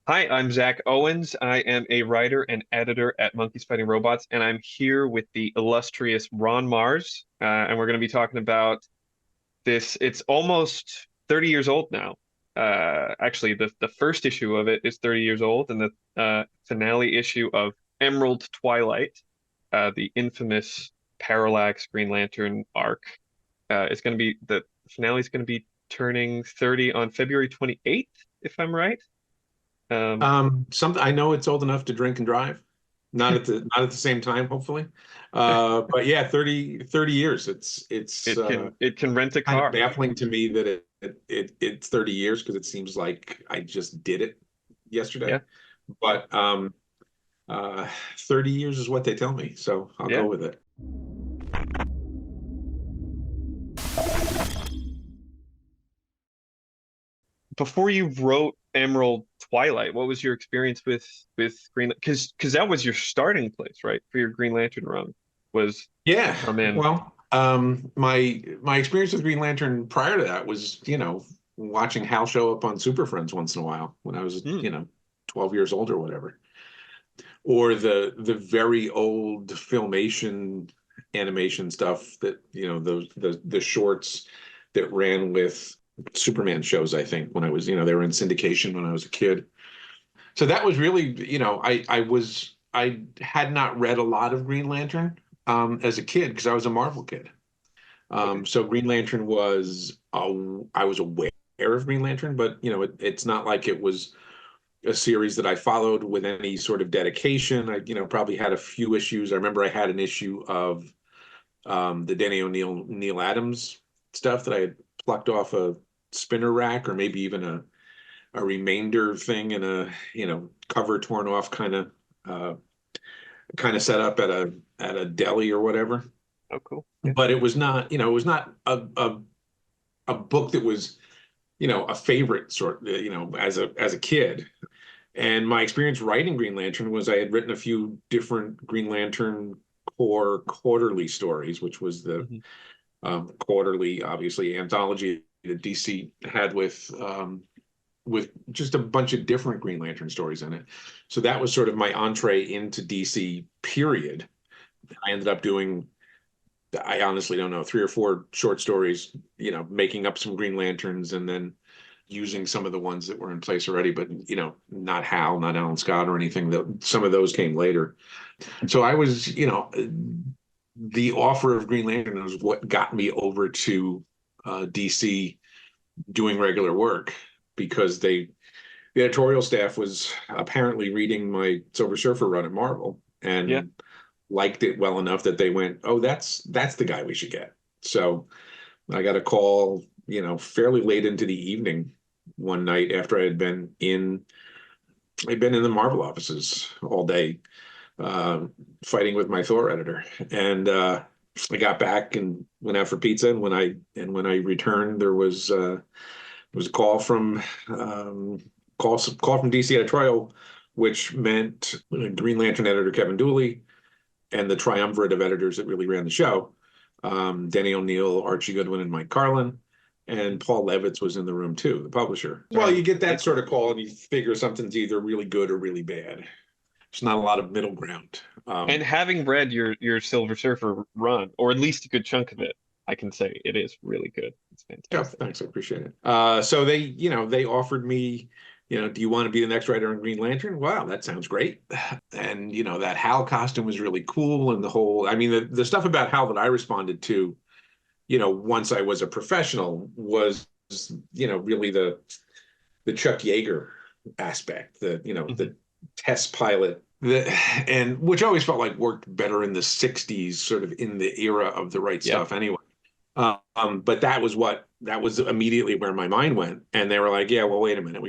Hi, I'm Zach Owens. I am a writer and editor at Monkeys Fighting Robots, and I'm here with the illustrious Ron Marz. And we're going to be talking about this. It's almost 30 years old now. Actually, the first issue of it is 30 years old, and the finale issue of Emerald Twilight, the infamous Parallax Green Lantern arc, is going to be the finale is going to be turning 30 on February 28th, if I'm right. Um, Something I know it's old enough to drink and drive. Not at the same time, hopefully. But yeah, 30 years. It's it can rent a kind of car. baffling to me that it's 30 years because it seems like I just did it yesterday. Yeah, But 30 years is what they tell me, so I'll yeah. go with it. Before you wrote Emerald Twilight, what was your experience with Green? Because that was your starting place, right, for your Green Lantern run, was to Yeah, come in. well, my experience with Green Lantern prior to that was, watching Hal show up on Super Friends once in a while when I was, Hmm. 12 years old or whatever. Or the very old filmation animation stuff that, those the shorts that ran with Superman shows, I think, when I was, they were in syndication when I was a kid. So that was really, I had not read a lot of Green Lantern as a kid because I was a Marvel kid. Okay. So Green Lantern was, I was aware of Green Lantern, but it's not like it was a series that I followed with any sort of dedication. I, probably had a few issues. I remember I had an issue of the Danny O'Neill, Neil Adams stuff that I had plucked off a spinner rack, or maybe even a remainder thing in a, cover torn off uh, kind of set up at a deli or whatever. Oh, cool. Yeah. But it was not, it was not a book that was, a favorite sort, as a kid. And my experience writing Green Lantern was I had written a few different Green Lantern core quarterly stories, which was the Hmm. quarterly, obviously, anthology that DC had with just a bunch of different Green Lantern stories in it. So that was sort of my entree into DC, period. I ended up doing, I honestly don't know, three or four short stories, making up some Green Lanterns and then using some of the ones that were in place already, but not Hal, not Alan Scott or anything. That some of those came later. So I was, the offer of Green Lantern was what got me over to DC doing regular work because the editorial staff was apparently reading my Silver Surfer run at Marvel Yeah. and liked it well enough that they went, "Oh, that's the guy we should get." So I got a call, fairly late into the evening one night after I'd been in the Marvel offices all day, uh, fighting with my Thor editor, and I got back and went out for pizza. And when I returned, there was a call from DC editorial, which meant Green Lantern editor Kevin Dooley and the triumvirate of editors that really ran the show. Denny O'Neill, Archie Goodwin, and Mike Carlin. And Paul Levitz was in the room too, the publisher. Well, Right. you get that sort of call and you figure something's either really good or really bad. There's not a lot of middle ground. And having read your Silver Surfer run, or at least a good chunk of it, I can say it is really good. It's Yeah, fantastic. thanks. I appreciate it. So they offered me, do you want to be the next writer on Green Lantern? Wow, that sounds great. And, that Hal costume was really cool. And I mean, the stuff about Hal that I responded to, once I was a professional was, really the Chuck Yeager aspect, Hmm. the test pilot, and which I always felt like worked better in the 60s, sort of in the era of the right Yeah. stuff anyway. But that was immediately where my mind went. And they were like, yeah, well, wait a minute,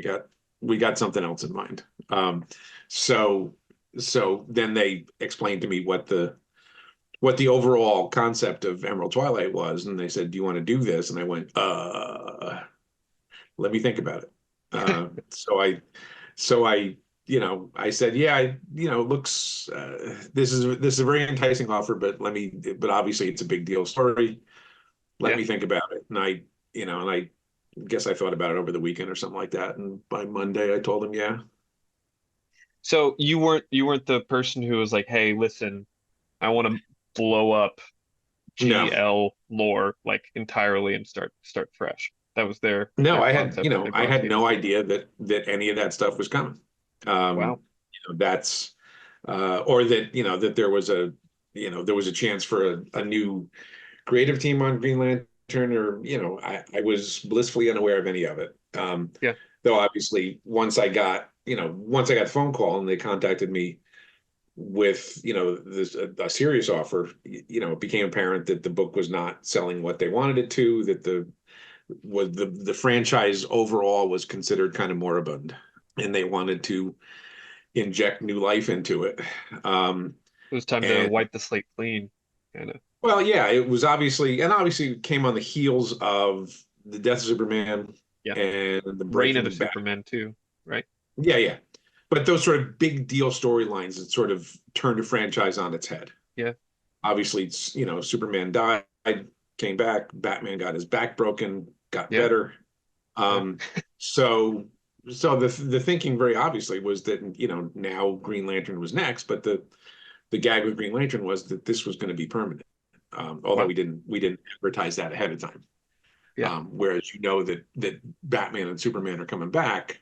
we got something else in mind. So so then they explained to me what the overall concept of Emerald Twilight was. And they said, do you want to do this? And I went, let me think about it. So I I said, yeah, it looks, this is a very enticing offer, but obviously it's a big deal story. Let Yeah. me think about it. And I guess I thought about it over the weekend or something like that. And by Monday I told him, yeah. So you weren't the person who was like, "Hey, listen, I want to blow up No, GL lore like entirely and start fresh." That was their no, concept that they I brought to had you. no idea that any of that stuff was coming. Wow. That's or that that there was a chance for a new creative team on Green Lantern, or I was blissfully unaware of any of it. Yeah. Though obviously once I got the phone call and they contacted me with this a serious offer, it became apparent that the book was not selling what they wanted it to, that the franchise overall was considered kind of moribund, and they wanted to inject new life into it. It was time to And wipe the slate clean, kind of. well, yeah, it was obviously it came on the heels of the death of Superman Yeah. and the Reign of the Breaking Bad. Superman too, right? Yeah, yeah. But those sort of big deal storylines that sort of turned a franchise on its head. Yeah. Obviously, Superman died, came back, Batman got his back broken, got Yeah. better. Yeah. Um, so the thinking very obviously was that now Green Lantern was next, but the gag with Green Lantern was that this was going to be permanent. Although Wow. we didn't advertise that ahead of time. Yeah. Whereas that Batman and Superman are coming back,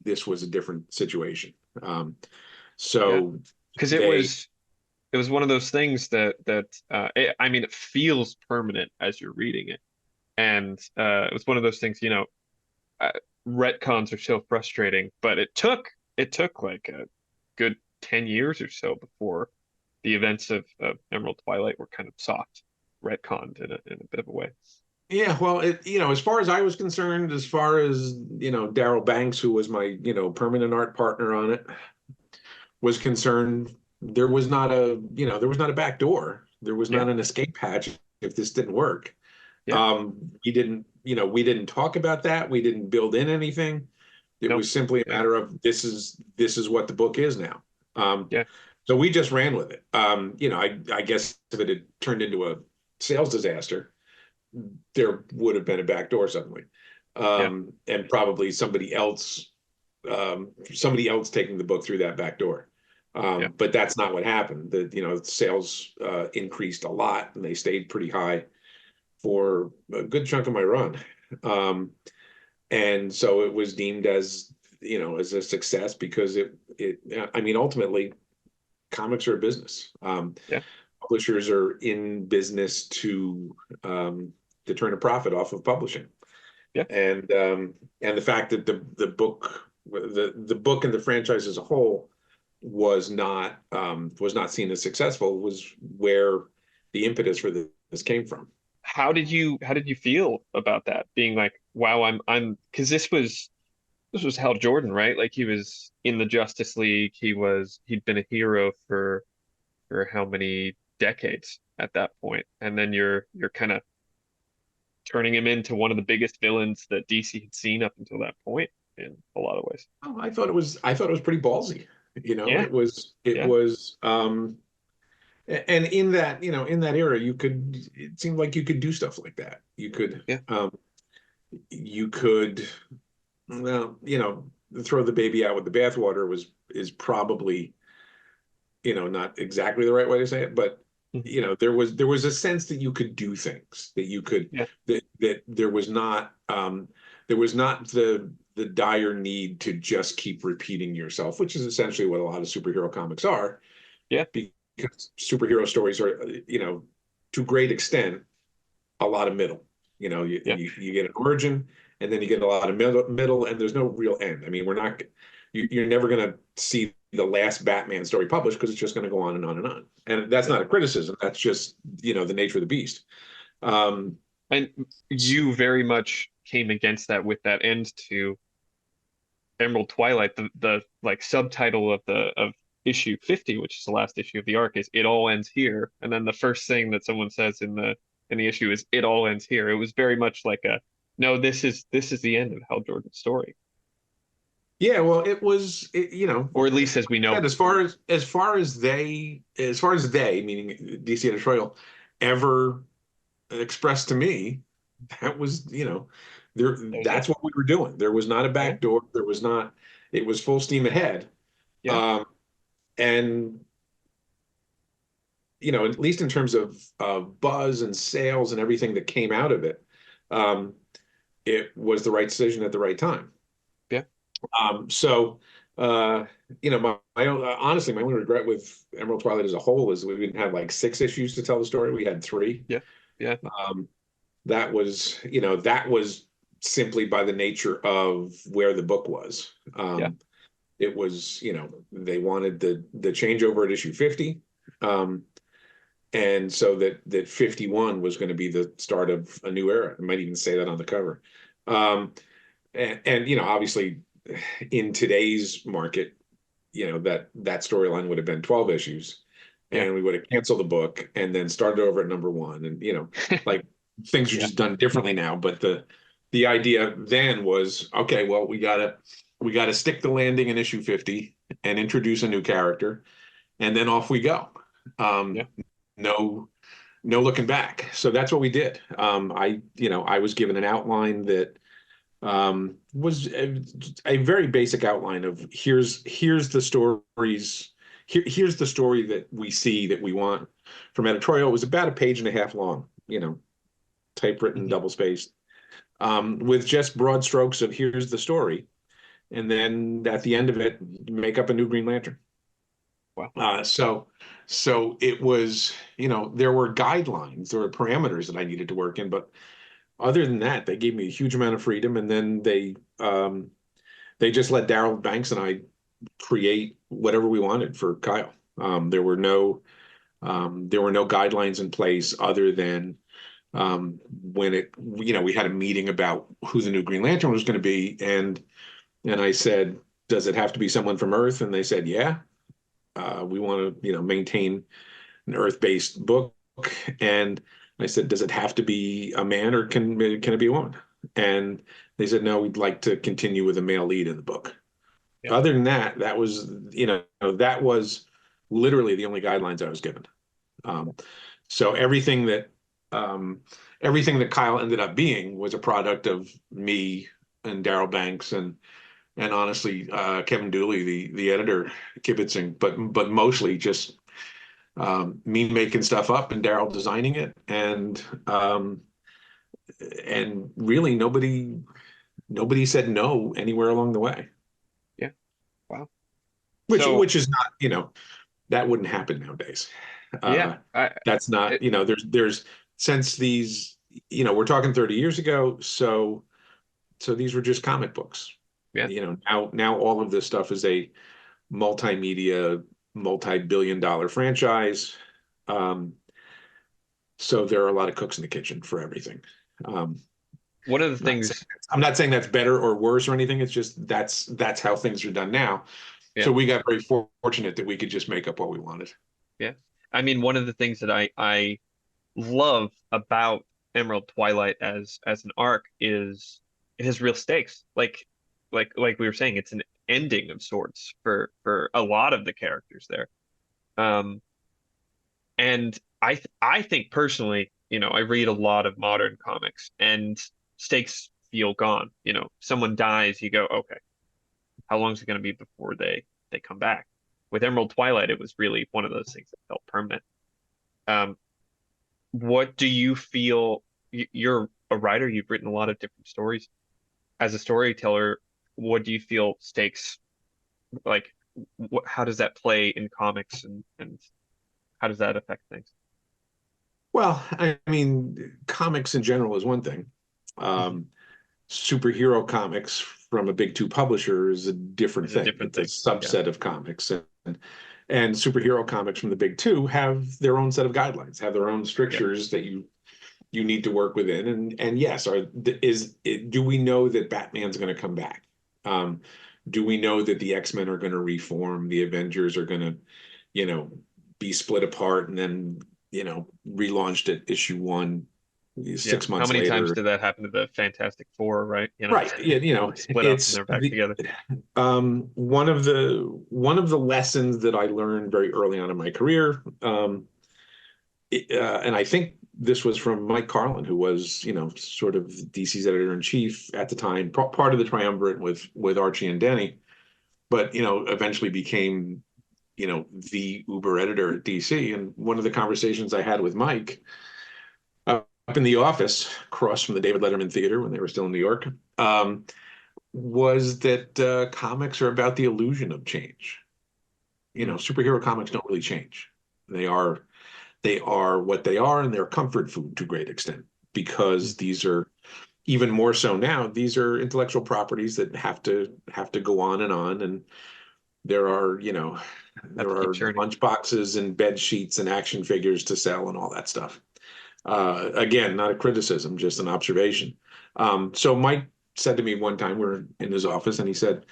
this was a different situation. Yeah. So Because it they was it was one of those things I mean it feels permanent as you're reading it. And it was one of those things, uh, retcons are so frustrating, but it took like a good 10 years or so before the events of Emerald Twilight were kind of soft retconned in a bit of a way. Yeah, well, as far as I was concerned, as far as Daryl Banks, who was my permanent art partner on it, was concerned, there was not a back door, there was Yeah. not an escape hatch if this didn't work. Yeah. We didn't talk about that. We didn't build in anything. It No. was simply a Yeah. matter of this is what the book is now. Um, Yeah. so we just ran with it. I guess if it had turned into a sales disaster, there would have been a back door suddenly, Yeah. and probably somebody else taking the book through that back door. Yeah. But that's not what happened. Sales increased a lot, and they stayed pretty high for a good chunk of my run. Um, and so it was deemed as a success because I mean, ultimately, comics are a business. Yeah. Publishers are in business um, to turn a profit off of publishing. Yeah. And the fact that the book and the franchise as a whole was not seen as successful was where the impetus for this came from. How did you feel about that? Being like, wow, I'm because this was Hal Jordan, right? Like he was in the Justice League. He'd been a hero for how many decades at that point, and then you're kind of turning him into one of the biggest villains that DC had seen up until that point in a lot of ways. Oh, I thought it was pretty ballsy. Yeah, It yeah, was and in that era it seemed like you could do stuff like that. yeah, You could well, throw the baby out with the bathwater is probably not exactly the right way to say it, but mhm, there was a sense that you could do things, that you could yeah, that there was not the dire need to just keep repeating yourself, which is essentially what a lot of superhero comics are, yeah, because superhero stories are to great extent a lot of middle. yeah, You get an origin, and then you get a lot of middle, and there's no real end. I mean, you're never going to see the last Batman story published because it's just going to go on and on and on. And that's yeah. not a criticism. That's just the nature of the beast. Um, And you very much came against that with that end to Emerald Twilight. The like subtitle of issue 50, which is the last issue of the arc, is "It all ends here." And then the first thing that someone says in the issue is "It all ends here." It was very much like a no, this is the end of Hal Jordan's story, yeah, well, or at least as we know. as far as they, meaning DC editorial, ever expressed to me, that was there That was it. that's what we were doing. There was not a Yeah, back door. There was not. It was full steam ahead. Yeah. Um, and at least in terms of buzz and sales and everything that came out of it, um, it was the right decision at the right time. Yeah. So, uh, my own, honestly, my only regret with Emerald Twilight as a whole is we didn't have like 6 issues to tell the story. We had 3. Yeah. Yeah. Um, that was simply by the nature of where the book was. Yeah. It was, they wanted the changeover at issue 50. Um, and so that 51 was going to be the start of a new era. I might even say that on the cover. And obviously in today's market, that storyline would have been 12 issues, Yeah. and we would have canceled the book and then started over at number 1. And like things are Yeah. just done differently now. But the idea then was, okay, well, we gotta stick the landing in issue 50 and introduce a new character, and then off we go. Yeah. No, no looking back. So that's what we did. I was given an outline that was a very basic outline of here's the stories. Here's the story that we see that we want from editorial. It was about a page and a half long, typewritten, Hmm. double spaced, with just broad strokes of here's the story, and then at the end of it, make up a new Green Lantern. Wow. So it was, there were guidelines, there were parameters that I needed to work in, but other than that, they gave me a huge amount of freedom, and then they just let Daryl Banks and I create whatever we wanted for Kyle. There were no guidelines in place other than when we had a meeting about who the new Green Lantern was going to be, and I said, does it have to be someone from Earth? And they said, yeah. We want to, maintain an Earth-based book. And I said, does it have to be a man, or can it be a woman? And they said, no, we'd like to continue with a male lead in the book. Yeah. Other than that, that was literally the only guidelines I was given. So everything that Kyle ended up being was a product of me and Daryl Banks and honestly, Kevin Dooley, the editor, kibitzing, but mostly just me making stuff up and Daryl designing it, and really nobody said no anywhere along the way, Yeah. Wow. which So which is not, that wouldn't happen nowadays. yeah, Uh, that's not, it, there's since these, we're talking 30 years ago, so these were just comic books. yeah. Now all of this stuff is a multimedia, multi-billion-dollar franchise. Um, so there are a lot of cooks in the kitchen for everything. Um, One of the I'm not saying things, I'm not saying that's better or worse or anything. It's just that's how things are done now. yeah, So we got very fortunate that we could just make up what we wanted. yeah. I mean, one of the things that I love about Emerald Twilight as an arc is it has real stakes. Like we were saying, it's an ending of sorts for a lot of the characters there. Um, and I think personally, I read a lot of modern comics and stakes feel gone. Someone dies, you go, okay, how long is it going to be before they come back? With Emerald Twilight, it was really one of those things that felt permanent. Um, what do you feel? You're a writer, you've written a lot of different stories. As a storyteller, what do you feel stakes like? How does that play in comics, and how does that affect things? Well, I mean, comics in general is one thing. Mhm. Um, Superhero comics from a big two publisher is a different It's a thing. different It's a thing. Yeah, subset of comics, and superhero comics from the big two have their own set of guidelines, have their own yeah, strictures that you need to work within. And yes, do we know that Batman's going to come back? Um, do we know that the X-Men are going to reform? The Avengers are going to, you know, be split apart and then, relaunched at issue 1 yeah. six How months many times later. did that happen to the Fantastic Four, right? Right. Yeah, Split up and it's they're back together. one of the lessons that I learned very early on in my career, and I think this was from Mike Carlin, who was, sort of DC's editor in chief at the time, part of the triumvirate with Archie and Denny, but eventually became the Uber editor at DC. And one of the conversations I had with Mike up in the office across from the David Letterman Theater when they were still in New York, was that comics are about the illusion of change. Superhero comics don't really change. They are what they are, and they're comfort food to a great extent, because these are, even more so now, these are intellectual properties that have to go on, and there are Have to keep churning. lunch boxes and bed sheets and action figures to sell and all that stuff. Again, not a criticism, just an observation. So Mike said to me one time, we're in his office, and he said,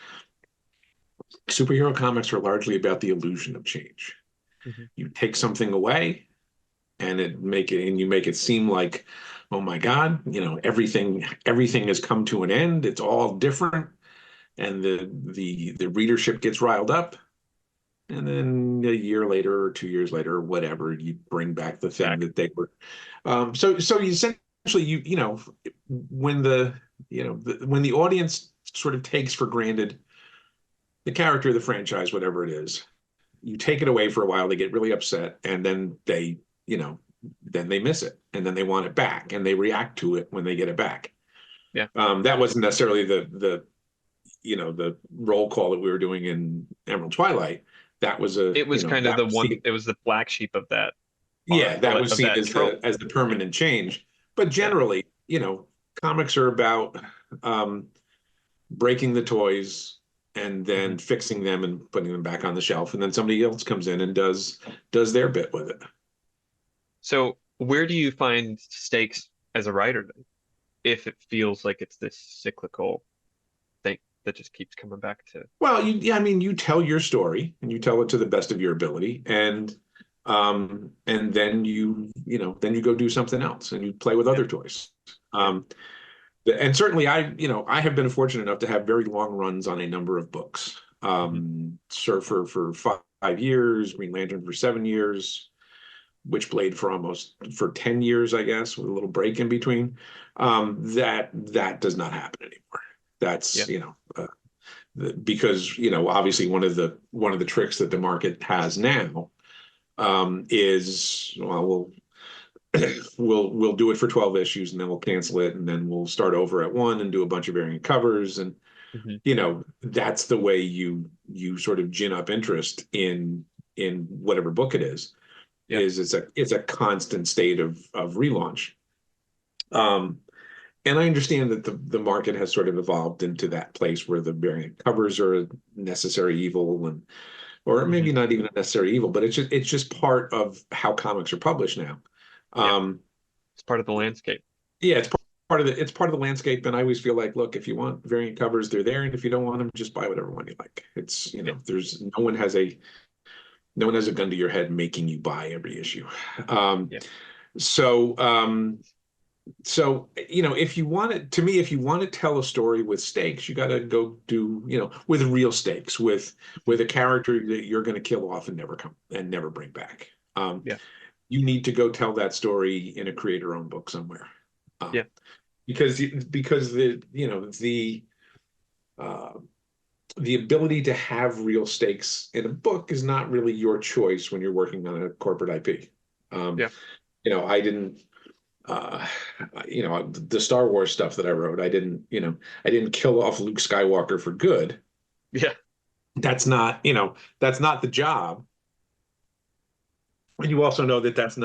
superhero comics are largely about the illusion of change. You take something away and you make it seem like, oh my God, everything has come to an end. It's all different. And the readership gets riled up. And then a year later or 2 years later, or whatever, you bring back the thing that they were. So essentially, when when the audience sort of takes for granted the character, the franchise, whatever it is, you take it away for a while, they get really upset, and then they miss it, and then they want it back, and they react to it when they get it back. Yeah. That wasn't necessarily the roll call that we were doing in Emerald Twilight. It was kind of it was the black sheep of that. Yeah, that was seen as the permanent change. But generally, comics are about breaking the toys and then fixing them and putting them back on the shelf, and then somebody else comes in and does their bit with it. So where do you find stakes as a writer then, if it feels like it's this cyclical thing that just keeps coming back to? Well, you tell your story and you tell it to the best of your ability, and then you go do something else and you play with other toys. And certainly I have been fortunate enough to have very long runs on a number of books. Surfer for 5 years, Green Lantern for 7 years, Witchblade for 10 years, I guess, with a little break in between. That does not happen anymore. That's because obviously one of the tricks that the market has now is, well, we'll do it for 12 issues and then we'll cancel it, and then we'll start over at 1 and do a bunch of variant covers, and that's the way you sort of gin up interest in whatever book it is. Is it's a constant state of relaunch. And I understand that the market has sort of evolved into that place where the variant covers are a necessary evil, or maybe not even a necessary evil, but it's just part of how comics are published now. It's part of the landscape. Yeah, it's part of the landscape. And I always feel like, look, if you want variant covers, they're there, and if you don't want them, just buy whatever one you like. It's there's no one has a gun to your head making you buy every issue. So if you want to tell a story with stakes, you got to go do with real stakes, with a character that you're going to kill off and never bring back. You need to go tell that story in a creator-owned book somewhere. Because the ability to have real stakes in a book is not really your choice when you're working on a corporate IP. I didn't. The Star Wars stuff that I wrote, I didn't kill off Luke Skywalker for good. That's not the job. And you also know that that's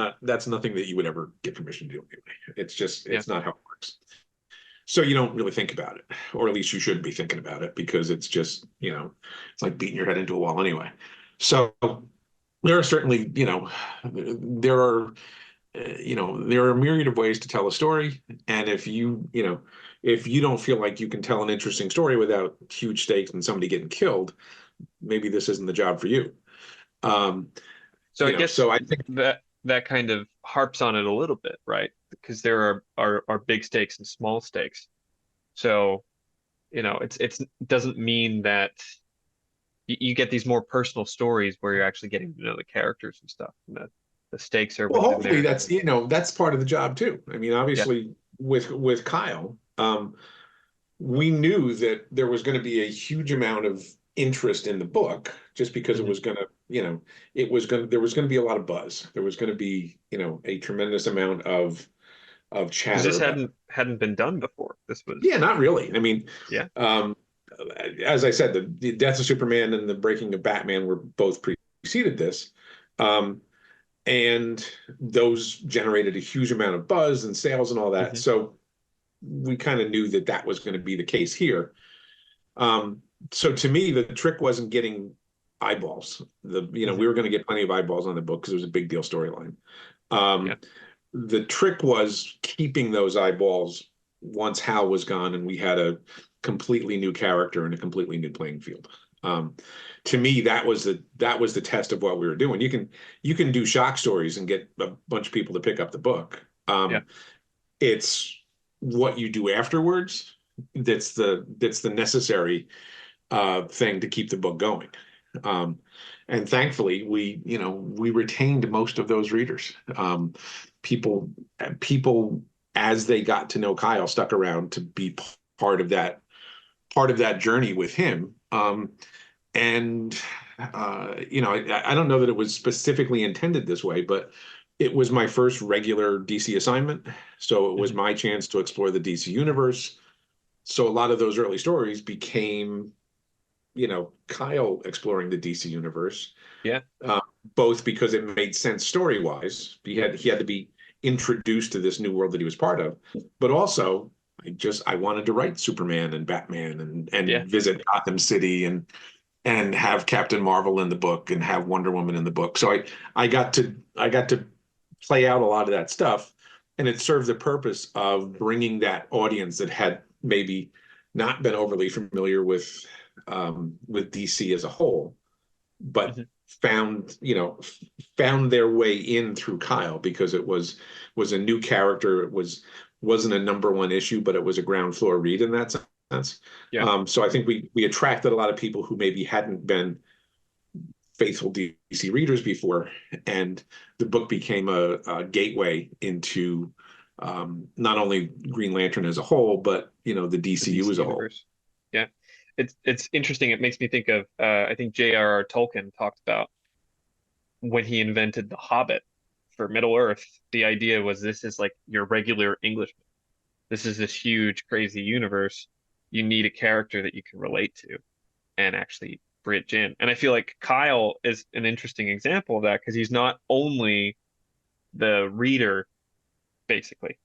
nothing that you would ever get permission to do anyway. It's not how it works. So you don't really think about it, or at least you shouldn't be thinking about it, because it's just, it's like beating your head into a wall anyway. So there are certainly, there are a myriad of ways to tell a story. And if you don't feel like you can tell an interesting story without huge stakes and somebody getting killed, maybe this isn't the job for you. So I think that kind of harps on it a little bit, right? Because there are big stakes and small stakes. So, it doesn't mean that you get these more personal stories where you're actually getting to know the characters and stuff. And the stakes are hopefully that's part of the job too. I mean, obviously with Kyle, we knew that there was going to be a huge amount of interest in the book just because it Hmm. was going to, there was going to be a lot of buzz. There was going to be, a tremendous amount of Because chatter this about. hadn't been done before. This Yeah, was not really. I mean, yeah. um, as I said, the death of Superman and the breaking of Batman were both preceded this. Um, and those generated a huge amount of buzz and sales and all that. Hmm. So we kind of knew that that was going to be the case here. Um, so to me, the trick wasn't getting eyeballs. We Hmm. were going to get plenty of eyeballs on the book because it was a big deal storyline. Yeah. Um, the trick was keeping those eyeballs once Hal was gone and we had a completely new character and a completely new playing field. Um, to me, that was the test of what we were doing. You can do shock stories and get a bunch of people to pick up the book. Yeah. It's what you do afterwards that's the necessary thing to keep the book going. Um, and thankfully, we retained most of those readers. People, people, as they got to know Kyle, stuck around to be part of that part of that journey with him. And I don't know that it was specifically intended this way, but it was my first regular DC assignment, so it was Hmm. my chance to explore the DC universe. So a lot of those early stories became, Kyle exploring the DC universe, Yeah. uh, both because it made sense story wise. He had to be introduced to this new world that he was part of, but also I wanted to write Superman and Batman and Yeah. visit Gotham City and have Captain Marvel in the book and have Wonder Woman in the book. So I got to play out a lot of that stuff, and it served the purpose of bringing that audience that had maybe not been overly familiar with DC as a whole, but Hmm. found their way in through Kyle because it was a new character. Wasn't a number one issue, but it was a ground floor read in that sense. Yeah. So I think we attracted a lot of people who maybe hadn't been faithful DC readers before, and the book became a gateway into not only Green Lantern as a whole, but the The DCU DC as a whole. universe. Yeah. It's interesting. It makes me think of I think J.R.R. Tolkien talked about when he invented The Hobbit for Middle Earth. The idea was this is like your regular Englishman. This is this huge, crazy universe. You need a character that you can relate to and actually bridge in. And I feel like Kyle is an interesting example of that because he's not only the reader, basically,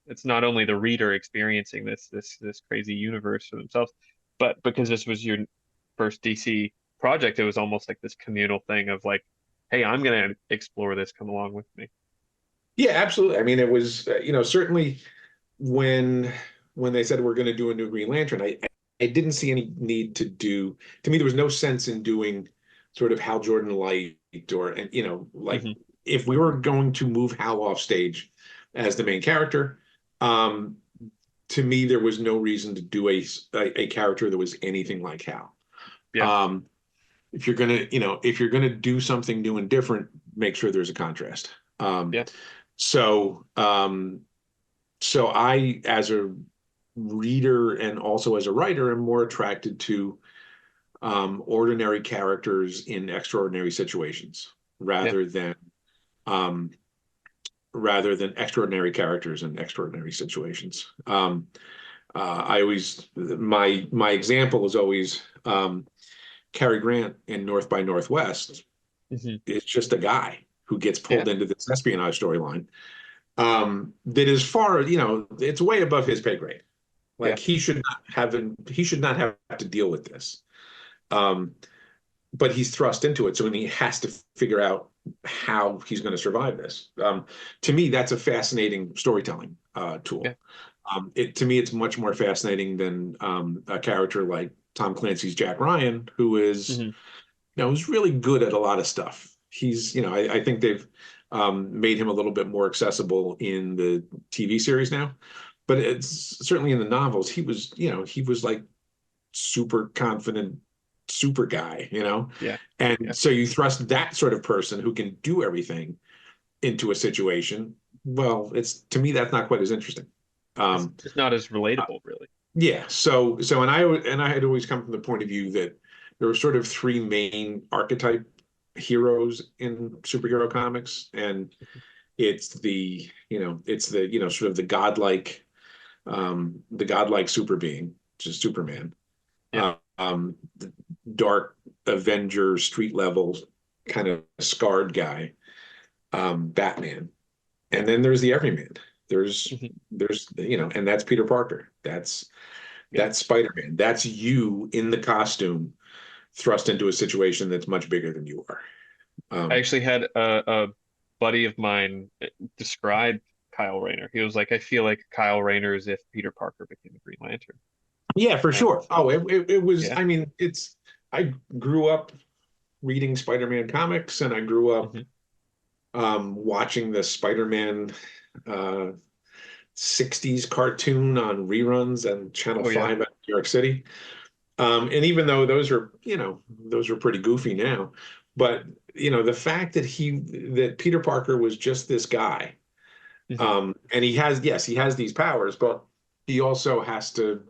it's not only the reader experiencing this crazy universe for themselves, but because this was your first DC project, it was almost like this communal thing of like, hey, I'm gonna explore this, come along with me. Yeah, absolutely. I mean, it was certainly when they said we're going to do a new Green Lantern, I didn't see any need to do. To me, there was no sense in doing sort of Hal Jordan light or and like Hmm. if we were going to move Hal off stage as the main character, um, to me there was no reason to do a character that was anything like Hal. Yeah. Um, if you're gonna do something new and different, make sure there's a contrast. Um, Yeah. so um, so I, as a reader and also as a writer, am more attracted to ordinary characters in extraordinary situations Yeah. um, rather than extraordinary characters in extraordinary situations. I always my example is always Cary Grant in North by Northwest. Hmm. It's just a guy who gets Yeah. pulled into this espionage storyline that is far, it's way above his pay grade. Yeah. Like he should not have to deal with this. Um, but he's thrust into it, so he has to figure out how he's going to survive this. To me, that's a fascinating storytelling Yeah. tool. To me, it's much more fascinating than a character like Tom Clancy's Jack Ryan, who Hmm. is really good at a lot of stuff. I think they've made him a little bit more accessible in the TV series now, but it's certainly in the novels. He was like super confident, super guy. Yeah. And Yeah. so you thrust that sort of person who can do everything into a situation. Well, to me that's not quite as interesting. It's Um, just not as relatable, really. yeah. So and I had always come from the point of view that there were sort of three main archetype heroes in superhero comics, and it's the sort of the godlike super being, which is Superman. Yeah. The dark Avenger, street level kind of scarred guy, Batman. Yeah. And then there's the everyman. There's Mhm. there's and that's Peter Parker. Yeah. That's Spider-Man. That's you in the costume thrust into a situation that's much bigger than you are. I Um, actually had a buddy of mine describe Kyle Rayner. He was like, I feel like Kyle Rayner is if Peter Parker became a Green Lantern. yeah, for And sure. Oh, it was, yeah. I mean, I grew up reading Spider-Man comics, and I grew up Hmm. watching the Spider-Man uh, 60s cartoon on reruns and Channel Oh yeah. 5 at New York City. And even though those are pretty goofy now, but the fact that Peter Parker was just this guy, Hmm. and he has these powers, but he also has to,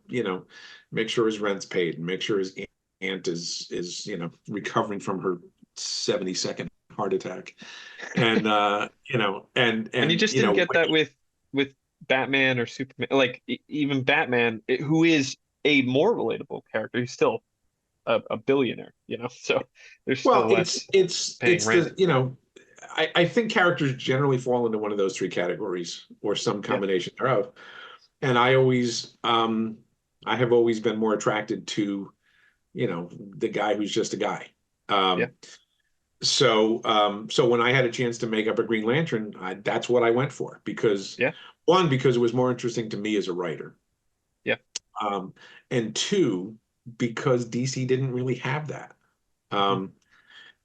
make sure his rent's paid and make sure his aunt is recovering from her 72nd heart attack, and And you just didn't get when that with Batman or Superman. Like even Batman, who is a more relatable character, he's still a billionaire, So there's well, still less paying it's rent. the I think characters generally fall into one of those three categories or some Yeah. combination thereof. And I have always been more attracted to, the guy who's just a guy. Yeah. Um, so when I had a chance to make up a Green Lantern, that's what I went for because Yeah. one, because it was more interesting to me as a writer. Yeah. Um, and two, because DC didn't really have that. Hmm. Um,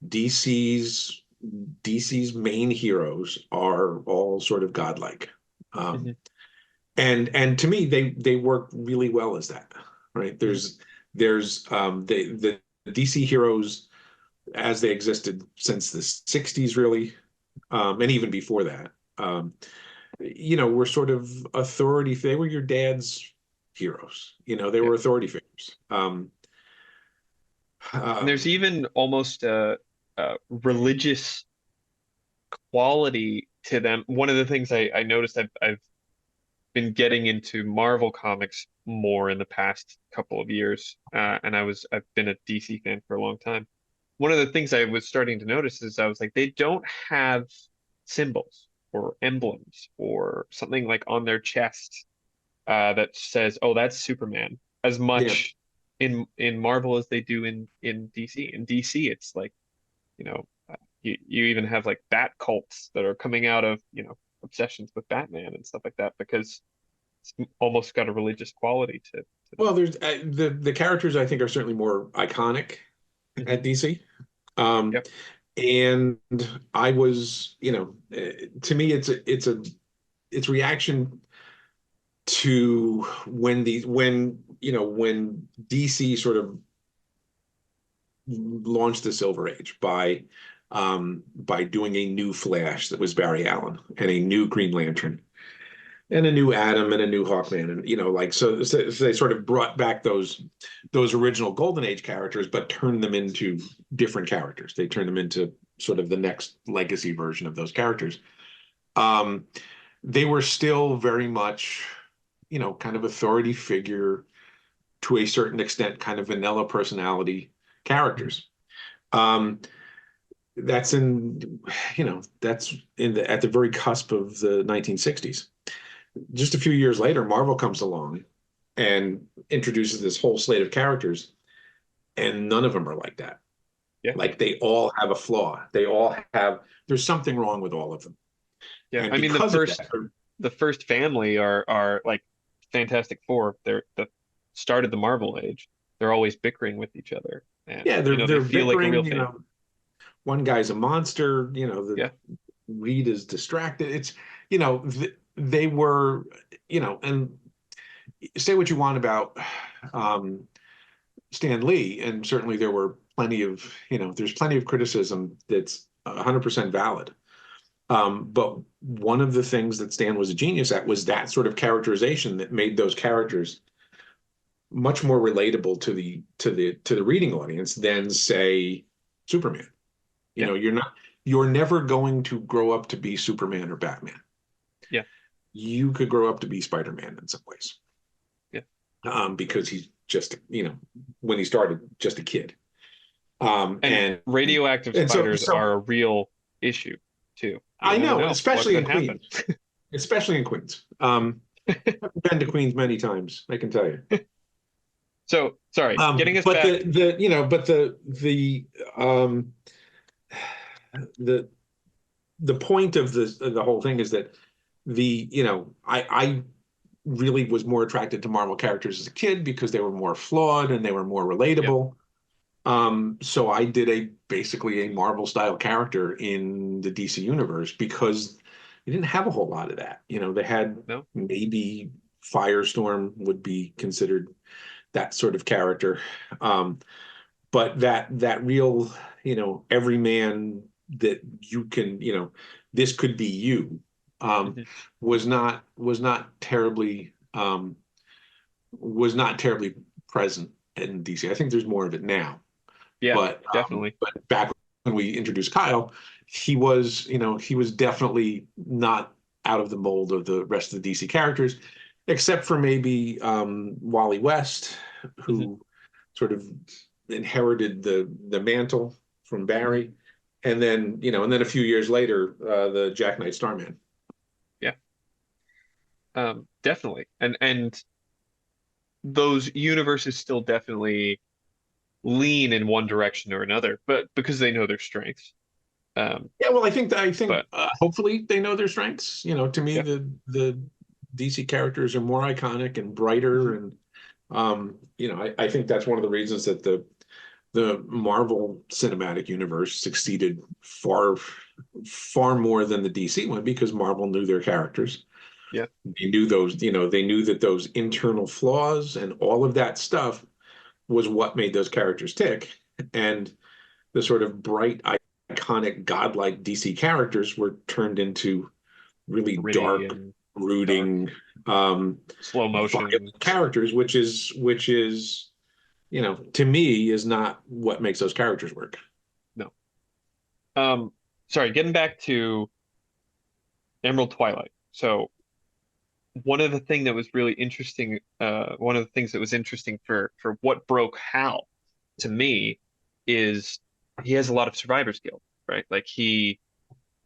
DC's DC's main heroes are all sort of godlike. Um, Hmm. and to me they work really well as that, right? Hmm. There's the DC heroes as they existed since the 60s really, and even before that, were sort of authority. They were your dad's heroes, they Yeah. were authority figures. And there's Um, even almost a religious quality to them. One of the things I noticed I've been getting into Marvel comics more in the past couple of years, and I've been a DC fan for a long time. One of the things I was starting to notice is I was like, they don't have symbols or emblems or something like on their chest that says, "Oh, that's Superman," as yeah, much in Marvel as they do in DC. In DC, it's like, you know, you even have like bat cults that are coming out of, obsessions with Batman and stuff like that because it's almost got a religious quality to them. well, there's the characters I think are certainly more iconic Hmm. at DC. Um, Yep. and I was, to me, it's reaction to when DC sort of launched the Silver Age by doing a new Flash that was Barry Allen and a new Green Lantern and a new Atom and a new Hawkman, and so they sort of brought back those original Golden Age characters, but turned them into different characters. They turned them into sort of the next legacy version of those characters. Um, they were still very much, kind of authority figure to a certain extent, kind of vanilla personality Mhm. characters. Um, that's in, that's at the very cusp of the 1960s. Just a few years later, Marvel comes along and introduces this whole slate of characters, and none of them are like that. Yeah. Like they all have a flaw. There's something wrong with all of them. Yeah. And I mean, the because of that, first the first family are like Fantastic Four. They're the start of the Marvel age. They're always bickering with each other, and yeah, they they're feel like a real bickering, family. one guy's a monster, the Yeah. Reed is distracted. It's, they were, and say what you want about um, Stan Lee, and certainly there's plenty of criticism that's 100% valid. But one of the things that Stan was a genius at was that sort of characterization that made those characters much more relatable to the reading audience than say Superman. You Yeah. know, you're never going to grow up to be Superman or Batman. Yeah. You could grow up to be Spider-Man in some ways. Yeah. Because he's just, when he started, just a kid. And And radioactive and so spiders so are a real issue too. You I never know, know what especially could in happen. Queens, especially in Queens. I've been to Queens many times, I can tell you. So, sorry, getting us But back. um the the point of the whole thing is that I really was more attracted to Marvel characters as a kid because they were more flawed and they were more Yeah. relatable. So I did basically a Marvel style character in the DC universe because they didn't have a whole lot of that. They had No. maybe Firestorm would be considered that sort of character. But that real, every man that you can, this could be you, Mhm. was not terribly present in DC. I think there's more of it now. Yeah, But definitely. but back when we introduced Kyle, he was definitely not out of the mold of the rest of the DC characters, except for maybe Wally West, Mhm. who sort of inherited the mantle from Mhm. Barry, and then a few years later, the Jack Knight Starman. Yeah. Definitely. And those universes still definitely lean in one direction or another, but because they know their strengths. Um, Yeah, well, I think but hopefully they know their strengths. To me, yeah. the DC characters are more iconic and brighter, Mhm. and I think that's one of the reasons that the Marvel Cinematic Universe succeeded far more than the DC one because Marvel knew their characters. Yeah. They knew that those internal flaws and all of that stuff was what made those characters tick. And the sort of bright, iconic, godlike DC characters were turned into really Gritty dark, and dark, brooding, slow motion. violent characters, which is, to me, is not what makes those characters work. No. Um, Sorry, getting back to Emerald Twilight. So one of the things that was interesting for what broke Hal to me is he has a lot of survivor's guilt, right? Like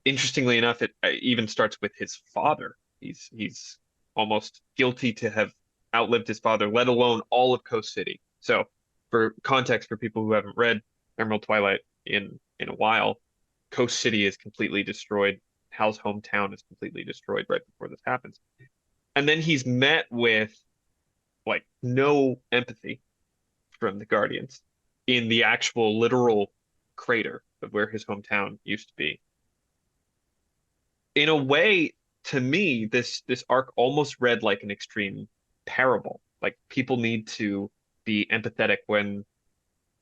interestingly enough, it even starts with his father. He's almost guilty to have outlived his father, let alone all of Coast City. So, for context, for people who haven't read Emerald Twilight in a while, Coast City is completely destroyed. Hal's hometown is completely destroyed right before this happens. And then he's met with like no empathy from the Guardians in the actual literal crater of where his hometown used to be. In a way, to me, this arc almost read like an extreme parable. Like people need to be empathetic when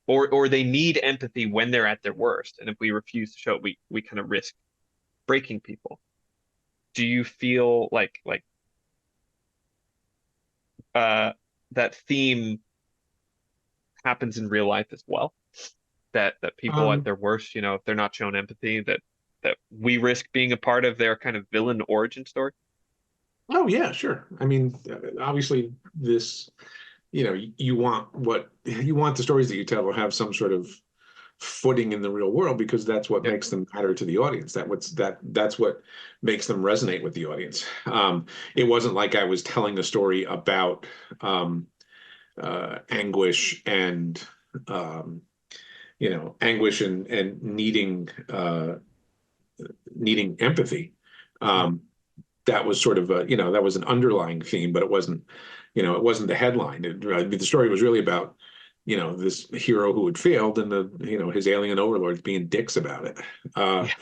or they need empathy when they're at their worst. And if we refuse to show it, we kind of risk breaking people. Do you feel like uh that theme happens in real life as well? That people at Um, their worst, if they're not shown empathy, that we risk being a part of their kind of villain origin story? oh yeah, sure. I mean, obviously, you want the stories that you tell to have some sort of footing in the real world because that's what Yeah. makes them matter to the audience. That's what makes them resonate with the audience. It wasn't like I was telling a story about anguish and um, anguish and needing empathy. Mhm. Um, that was sort of that was an underlying theme, but it wasn't the headline. The story was really about this hero who had failed and his alien overlords being dicks about it, uh, Yeah.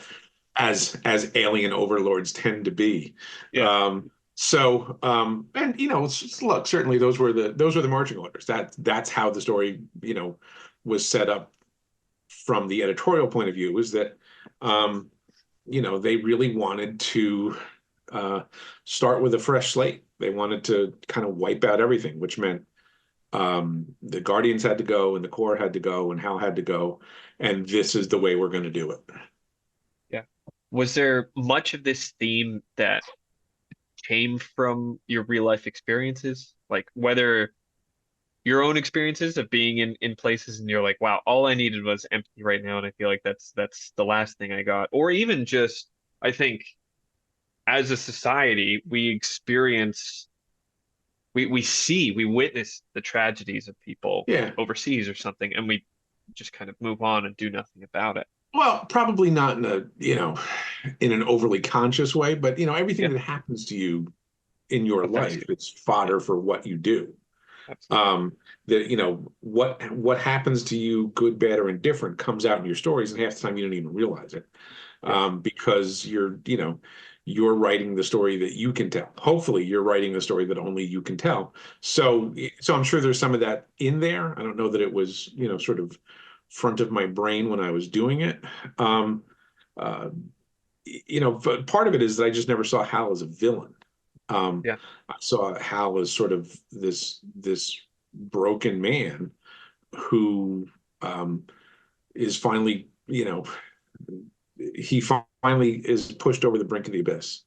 as alien overlords tend to be. Yeah. And look, certainly those were the marching orders. That's how the story was set up from the editorial point of view. Was that um, they really wanted to uh, start with a fresh slate. They wanted to kind of wipe out everything, which meant The Guardians had to go, and the Corps had to go, and Hal had to go, and this is the way we're going to do it. Yeah. Was there much of this theme that came from your real life experiences? Like whether your own experiences of being in places and you're like, wow, all I needed was empty right now, and I feel like that's the last thing I got. Or even just, I think as a society, we experience we witness the tragedies of people Yeah. overseas or something, and we just kind of move on and do nothing about it. Well, probably not in a, in an overly conscious way, but everything Yeah, that happens to you in your affects life, you. it's Yeah, fodder for what you do. absolutely. Um, that what happens to you, good, bad, or indifferent, comes out in your stories, and half the time you don't even realize it. Yeah, Because you're writing the story that you can tell. Hopefully, you're writing the story that only you can tell. yeah, So I'm sure there's some of that in there. I don't know that it was, sort of front of my brain when I was doing it. Um, uh, but part of it is that I just never saw Hal as a villain. yeah, I saw Hal as sort of this broken man who um, is finally, he finally is pushed over the brink of the abyss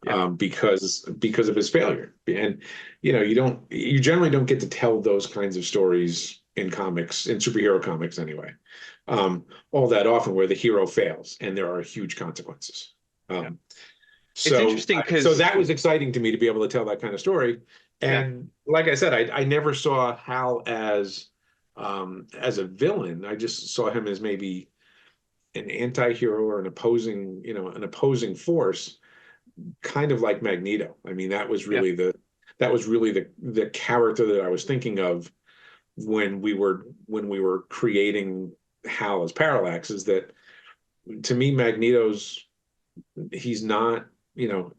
yeah, because of his failure. And you generally don't get to tell those kinds of stories in comics, in superhero comics anyway, all that often, where the hero fails and there are huge consequences. yeah. Um, It's so interesting so because that was exciting to me to be able to tell that kind of story. yeah, And like I said, I never saw Hal as a villain. I just saw him as maybe an anti-hero or an opposing force, kind of like Magneto. I mean, yeah, that was really the character that I was thinking of when we were creating Hal as Parallax. Is that, to me, he's not,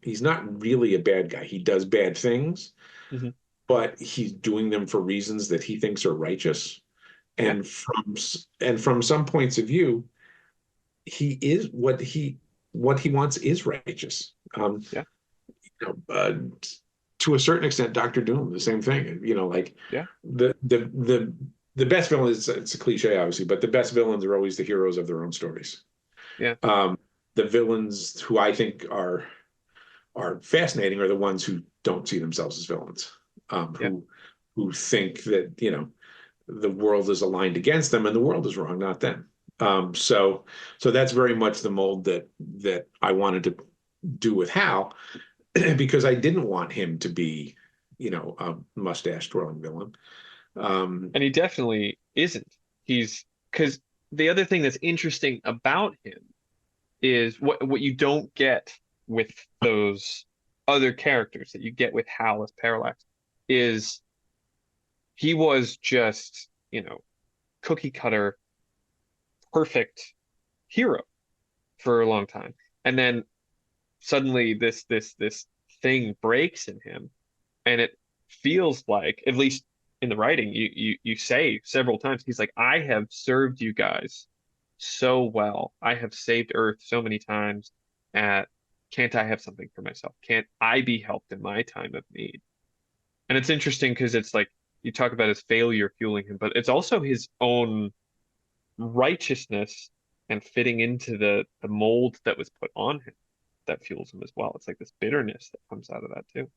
he's not really a bad guy. He does bad things, hmm, but he's doing them for reasons that he thinks are righteous. yeah, And from some points of view, he is what he wants is righteous. yeah, You know, to a certain extent, Doctor Doom, the same thing. Like yeah, the best villain is, it's a cliche, obviously, but the best villains are always the heroes of their own stories. yeah, The villains who I think are fascinating are the ones who don't see themselves as villains, yeah. who think that the world is aligned against them and the world is wrong, not them. So that's very much the mold that I wanted to do with Hal, because I didn't want him to be, a mustache twirling villain. Um, And he definitely isn't. He's because the other thing that's interesting about him is what you don't get with those other characters that you get with Hal as Parallax is he was just, cookie cutter, perfect hero for a long time. And then suddenly this thing breaks in him, and it feels like, at least in the writing, you say several times, he's like, I have served you guys so well. I have saved Earth so many times. At can't I have something for myself? Can't I be helped in my time of need? And it's interesting because it's like you talk about his failure fueling him, but it's also his own righteousness and fitting into the mold that was put on him that fuels him as well. It's like this bitterness that comes out of that too.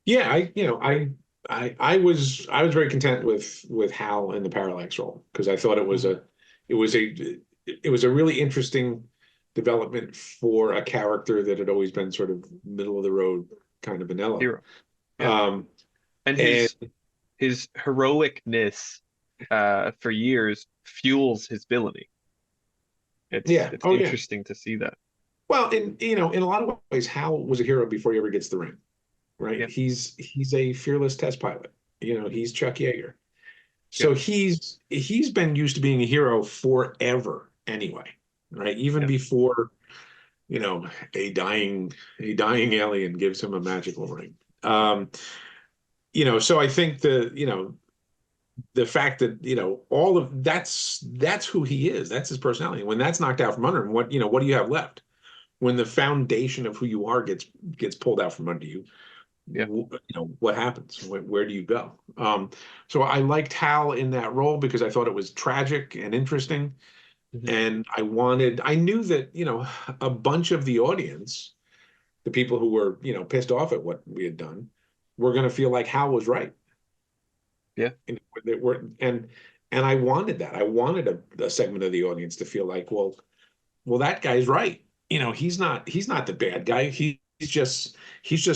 yeah, I was very content with Hal in the Parallax role, because I thought Mhm. it was a it was a really interesting development for a character that had always been sort of middle of the road, kind of vanilla. Hero. Yeah. Um, And and his heroicness for years fuels his villainy. yeah, It's oh yeah. interesting to see that. Well, in a lot of ways, Hal was a hero before he ever gets the ring, right? Yeah. He's a fearless test pilot. Mhm. He's Chuck Yeager. Yeah. So he's been used to being a hero forever anyway, right? Even Yeah. before, you know, a dying alien gives him a magical ring. So I think the fact that, all of that's who he is. That's his personality. When that's knocked out from under him, what do you have left? When the foundation of who you are gets pulled out from under you, Yeah. what happens? Where do you go? So I liked Hal in that role because I thought it was tragic and interesting. Mhm. And I knew that, a bunch of the audience, the people who were, pissed off at what we had done, were going to feel like Hal was right. Yeah. And they were, and I wanted that. I wanted a segment of the audience to feel like, well, that guy's right. He's not the bad guy. He's just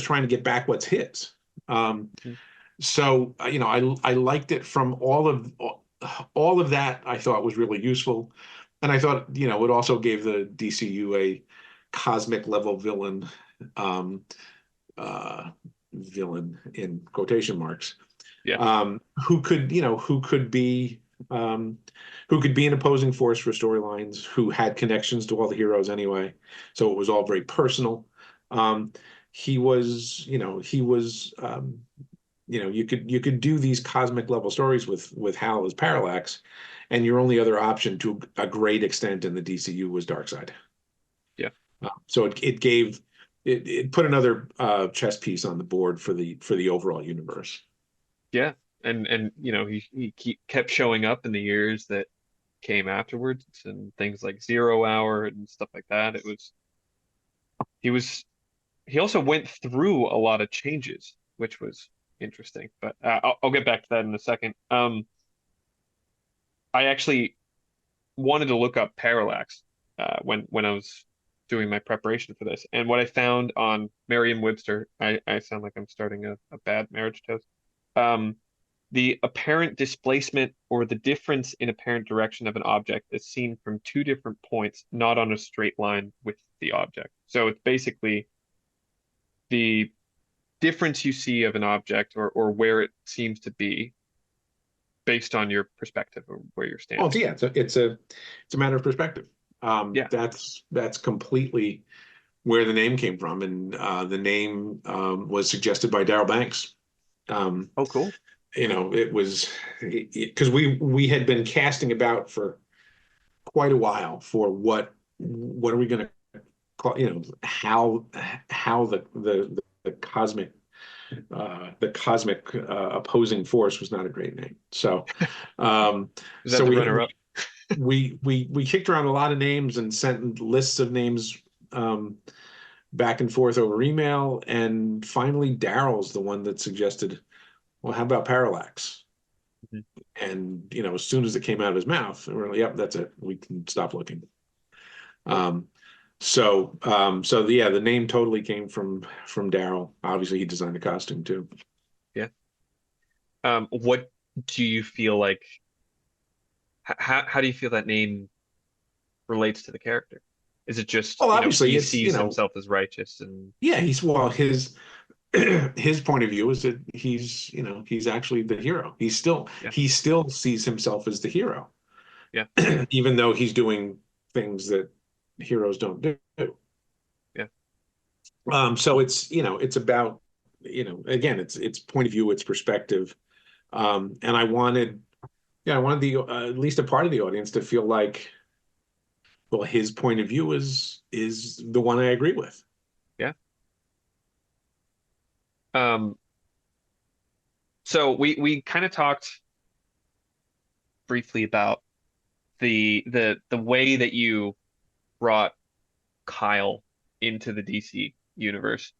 trying to get back what's his. Um, Mhm. so I liked it from all of that. I thought was really useful, and I thought it also gave the DCU a cosmic level um, uh, villain in quotation marks, Yeah. who could um, who could be an opposing force for storylines, who had connections to all the heroes anyway. So it was all very personal. Um, you could do these cosmic level stories with Hal as Parallax, and your only other option to a great extent in the DCU was Darkseid. Yeah. So it put another chess piece on the board for the overall universe. Yeah. And he kept showing up in the years that came afterwards and things like Zero Hour and stuff like that. He was he also went through a lot of changes, which was interesting. But I'll get back to that in a second. I actually wanted to look up Parallax when I was doing my preparation for this, and what I found on Merriam-Webster, I sound like I'm starting a bad marriage toast. Um, the apparent displacement or the difference in apparent direction of an object is seen from two different points, not on a straight line with the object. So it's basically the difference you see of an object or where it seems to be based on your perspective or where you're Well, standing. yeah, it's a matter of perspective. Yeah. That's completely where the name came from, and the name was suggested by Darryl Banks. Um, Oh, cool. it was because we had been casting about for quite a while for what are we going to call, how the cosmic opposing force was not a great name. So um, Is that so the we runner up? we kicked around a lot of names and sent lists of names um, back and forth over email, and finally Daryl's the one that suggested, well, how about Parallax? Mhm. And as soon as it came out of his mouth, we're like, yep, that's it. We can stop looking. Um, so yeah, the name totally came from Daryl. Obviously, he designed the costume too. Yeah. What do you feel like? How do you feel that name relates to the character? Is it just, Well, he obviously, it's sees himself as righteous and yeah, his point of view is that he's actually the hero. yeah, He still sees himself as the hero, yeah, even though he's doing things that heroes don't do. yeah. So it's about, again, it's point of view, it's perspective. And I wanted the at least a part of the audience to feel like, well, his point of view is the one I agree with. Yeah. Um, so we kind of talked briefly about the way that you brought Kyle into the DC universe.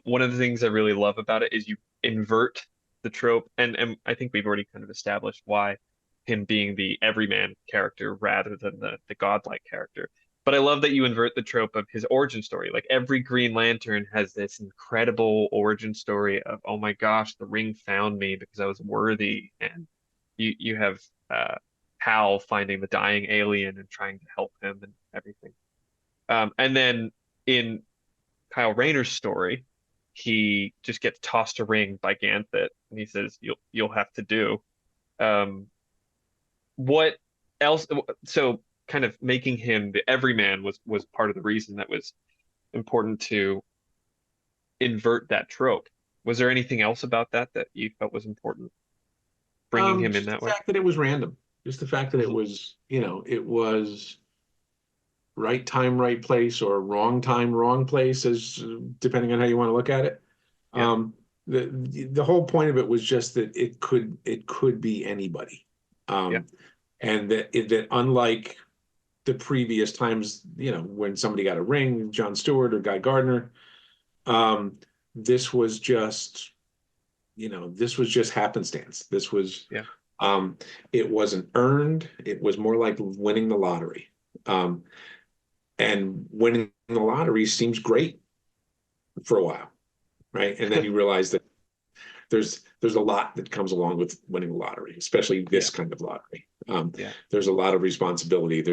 One of the things I really love about it is you invert the trope, and I think we've already kind of established why him being the everyman character rather than the godlike character. But I love that you invert the trope of his origin story. Like every Green Lantern has this incredible origin story of, oh my gosh, the ring found me because I was worthy, and you have Hal finding the dying alien and trying to help him and everything. And then in Kyle Rayner's story, he just gets tossed a ring by Ganthet, and he says, "You'll have to do." Um, what else? So, kind of making him the everyman was part of the reason that was important to invert that trope. Was there anything else about that you felt was important, bringing him in Just the that way? fact that it was random, just the fact that it Mhm. was, it was right time, right place, or wrong time, wrong place, as depending on how you want to look at it. Yeah, the whole point of it was just that it could be anybody. Yeah. Um, and that unlike the previous times, when somebody got a ring, Jon Stewart or Guy Gardner, um, this was just, this was just happenstance. This was, Yeah. um, it wasn't earned. It was more like winning the lottery. Um, and winning the lottery seems great for a while, right? And then you realize that there's a lot that comes along with winning the lottery, especially Yeah. this kind of lottery. Yeah. There's a lot of responsibility.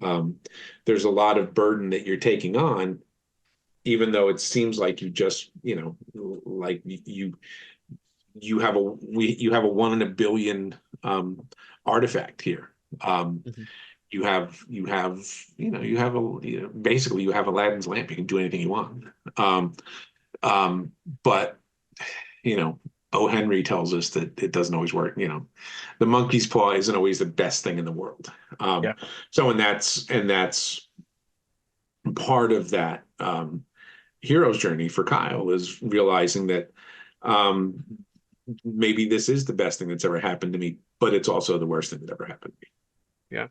Um, there's a lot of burden that you're taking on, even though it seems like you just, like you have a 1 in a billion artifact here. Hmm. Basically you have Aladdin's lamp. You can do anything you want. Um, but you know, O. Henry tells us that it doesn't always work. The monkey's paw isn't always the best thing in the world. Yeah. So, and that's part of that hero's journey for Kyle, is realizing that um, maybe this is the best thing that's ever happened to me, but it's also the worst thing that ever happened to me. Yeah.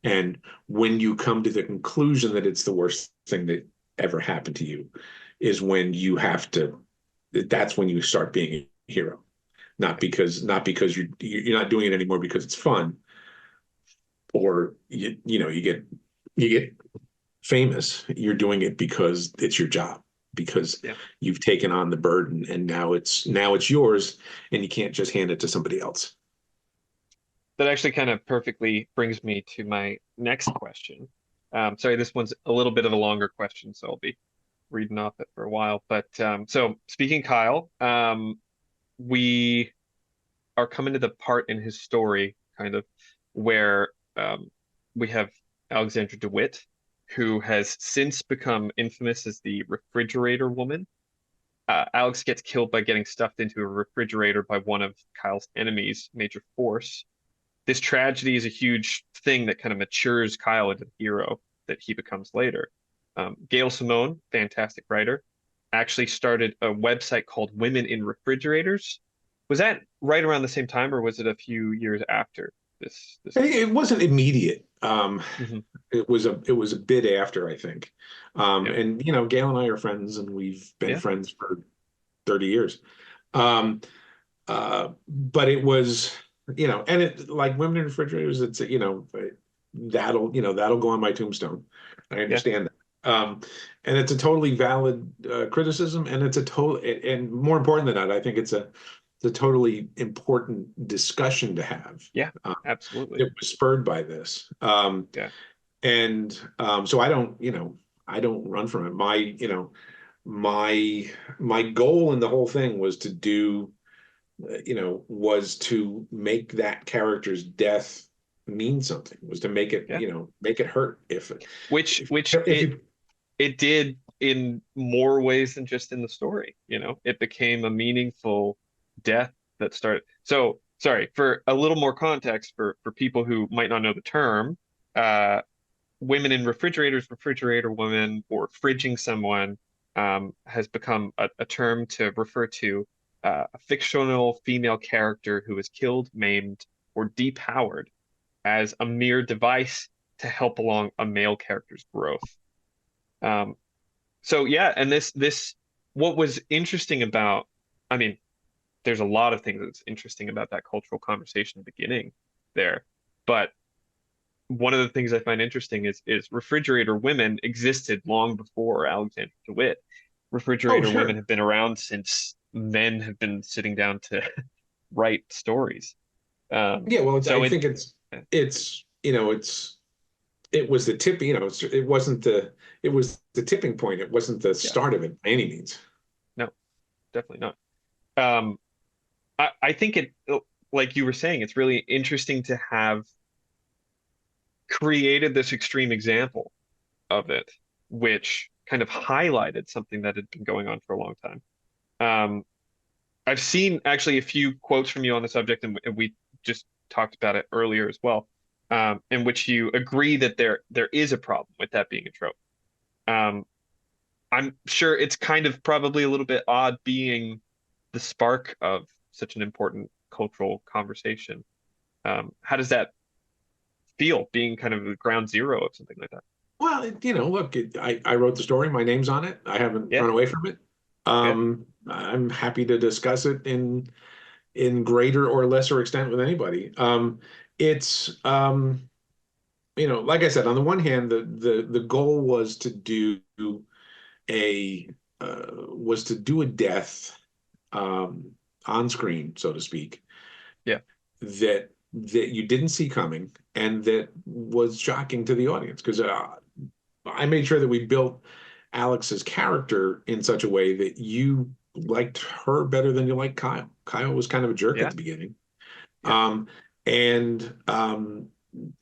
And when you come to the conclusion that it's the worst thing that ever happened to you, is when you have to. That's when you start being a hero, not because you're not doing it anymore because it's fun, or you get famous. You're doing it because it's your job, because Yeah. you've taken on the burden, and now it's yours, and you can't just hand it to somebody else. That actually kind of perfectly brings me to my next question. Sorry, this one's a little bit of a longer question, so I'll be reading off it for a while. But so speaking Kyle, we are coming to the part in his story kind of where we have Alexandra DeWitt, who has since become infamous as the refrigerator woman. Alex gets killed by getting stuffed into a refrigerator by one of Kyle's enemies, Major Force. This tragedy is a huge thing that kind of matures Kyle into the hero that he becomes later. Gail Simone, fantastic writer, actually started a website called Women in Refrigerators. Was that right around the same time, or was it a few years after this event? It wasn't immediate. Hmm. It was a bit after, I think. Yeah, And Gail and I are friends, and we've been yeah, friends for 30 years. Um, but it was, and it, like, women in refrigerators, it's, that'll go on my tombstone. I yeah, understand that. And it's a totally valid criticism, and it's a total, and more important than that, I think it's a totally important discussion to have. yeah, Uh, absolutely. it was spurred by this. Yeah, And so I don't run from it. My goal in the whole thing was to make that character's death mean something, was to make it, yeah. make it hurt. Which If which if you it did in more ways than just in the story. It became a meaningful death that started. So, sorry, for a little more context for people who might not know the term, uh, women in refrigerators, refrigerator woman, or fridging someone has become a term to refer to a fictional female character who is killed, maimed, or depowered as a mere device to help along a male character's growth. Um, so yeah, and this what was interesting about, I mean, there's a lot of things that's interesting about that cultural conversation beginning there. But one of the things I find interesting is refrigerator women existed long before Alexander DeWitt. Oh, Refrigerator women sure. have been around since men have been sitting down to write stories. Yeah, well, So I in think it was the tip, it wasn't it was the tipping point. It wasn't the yeah, start of it by any means. no, definitely not. Um, I think like you were saying, it's really interesting to have created this extreme example of it, which kind of highlighted something that had been going on for a long time. Um, I've seen actually a few quotes from you on the subject, and we just talked about it earlier as well, in which you agree that there is a problem with that being a trope. Um, I'm sure it's kind of probably a little bit odd being the spark of such an important cultural conversation. How does that feel being kind of the ground zero of something like that? Well, look, I wrote the story. My name's on it. I haven't Yeah, run away from it. yeah, I'm happy to discuss it in greater or lesser extent with anybody. It's like I said, on the one hand, the goal a was to do a death um, on screen, so to speak, yeah, that you didn't see coming and that was shocking to the audience because I made sure that we built Alex's character in such a way that you liked her better than you liked Kyle. Kyle was kind of a jerk at yeah, the beginning. yeah, Um, and um,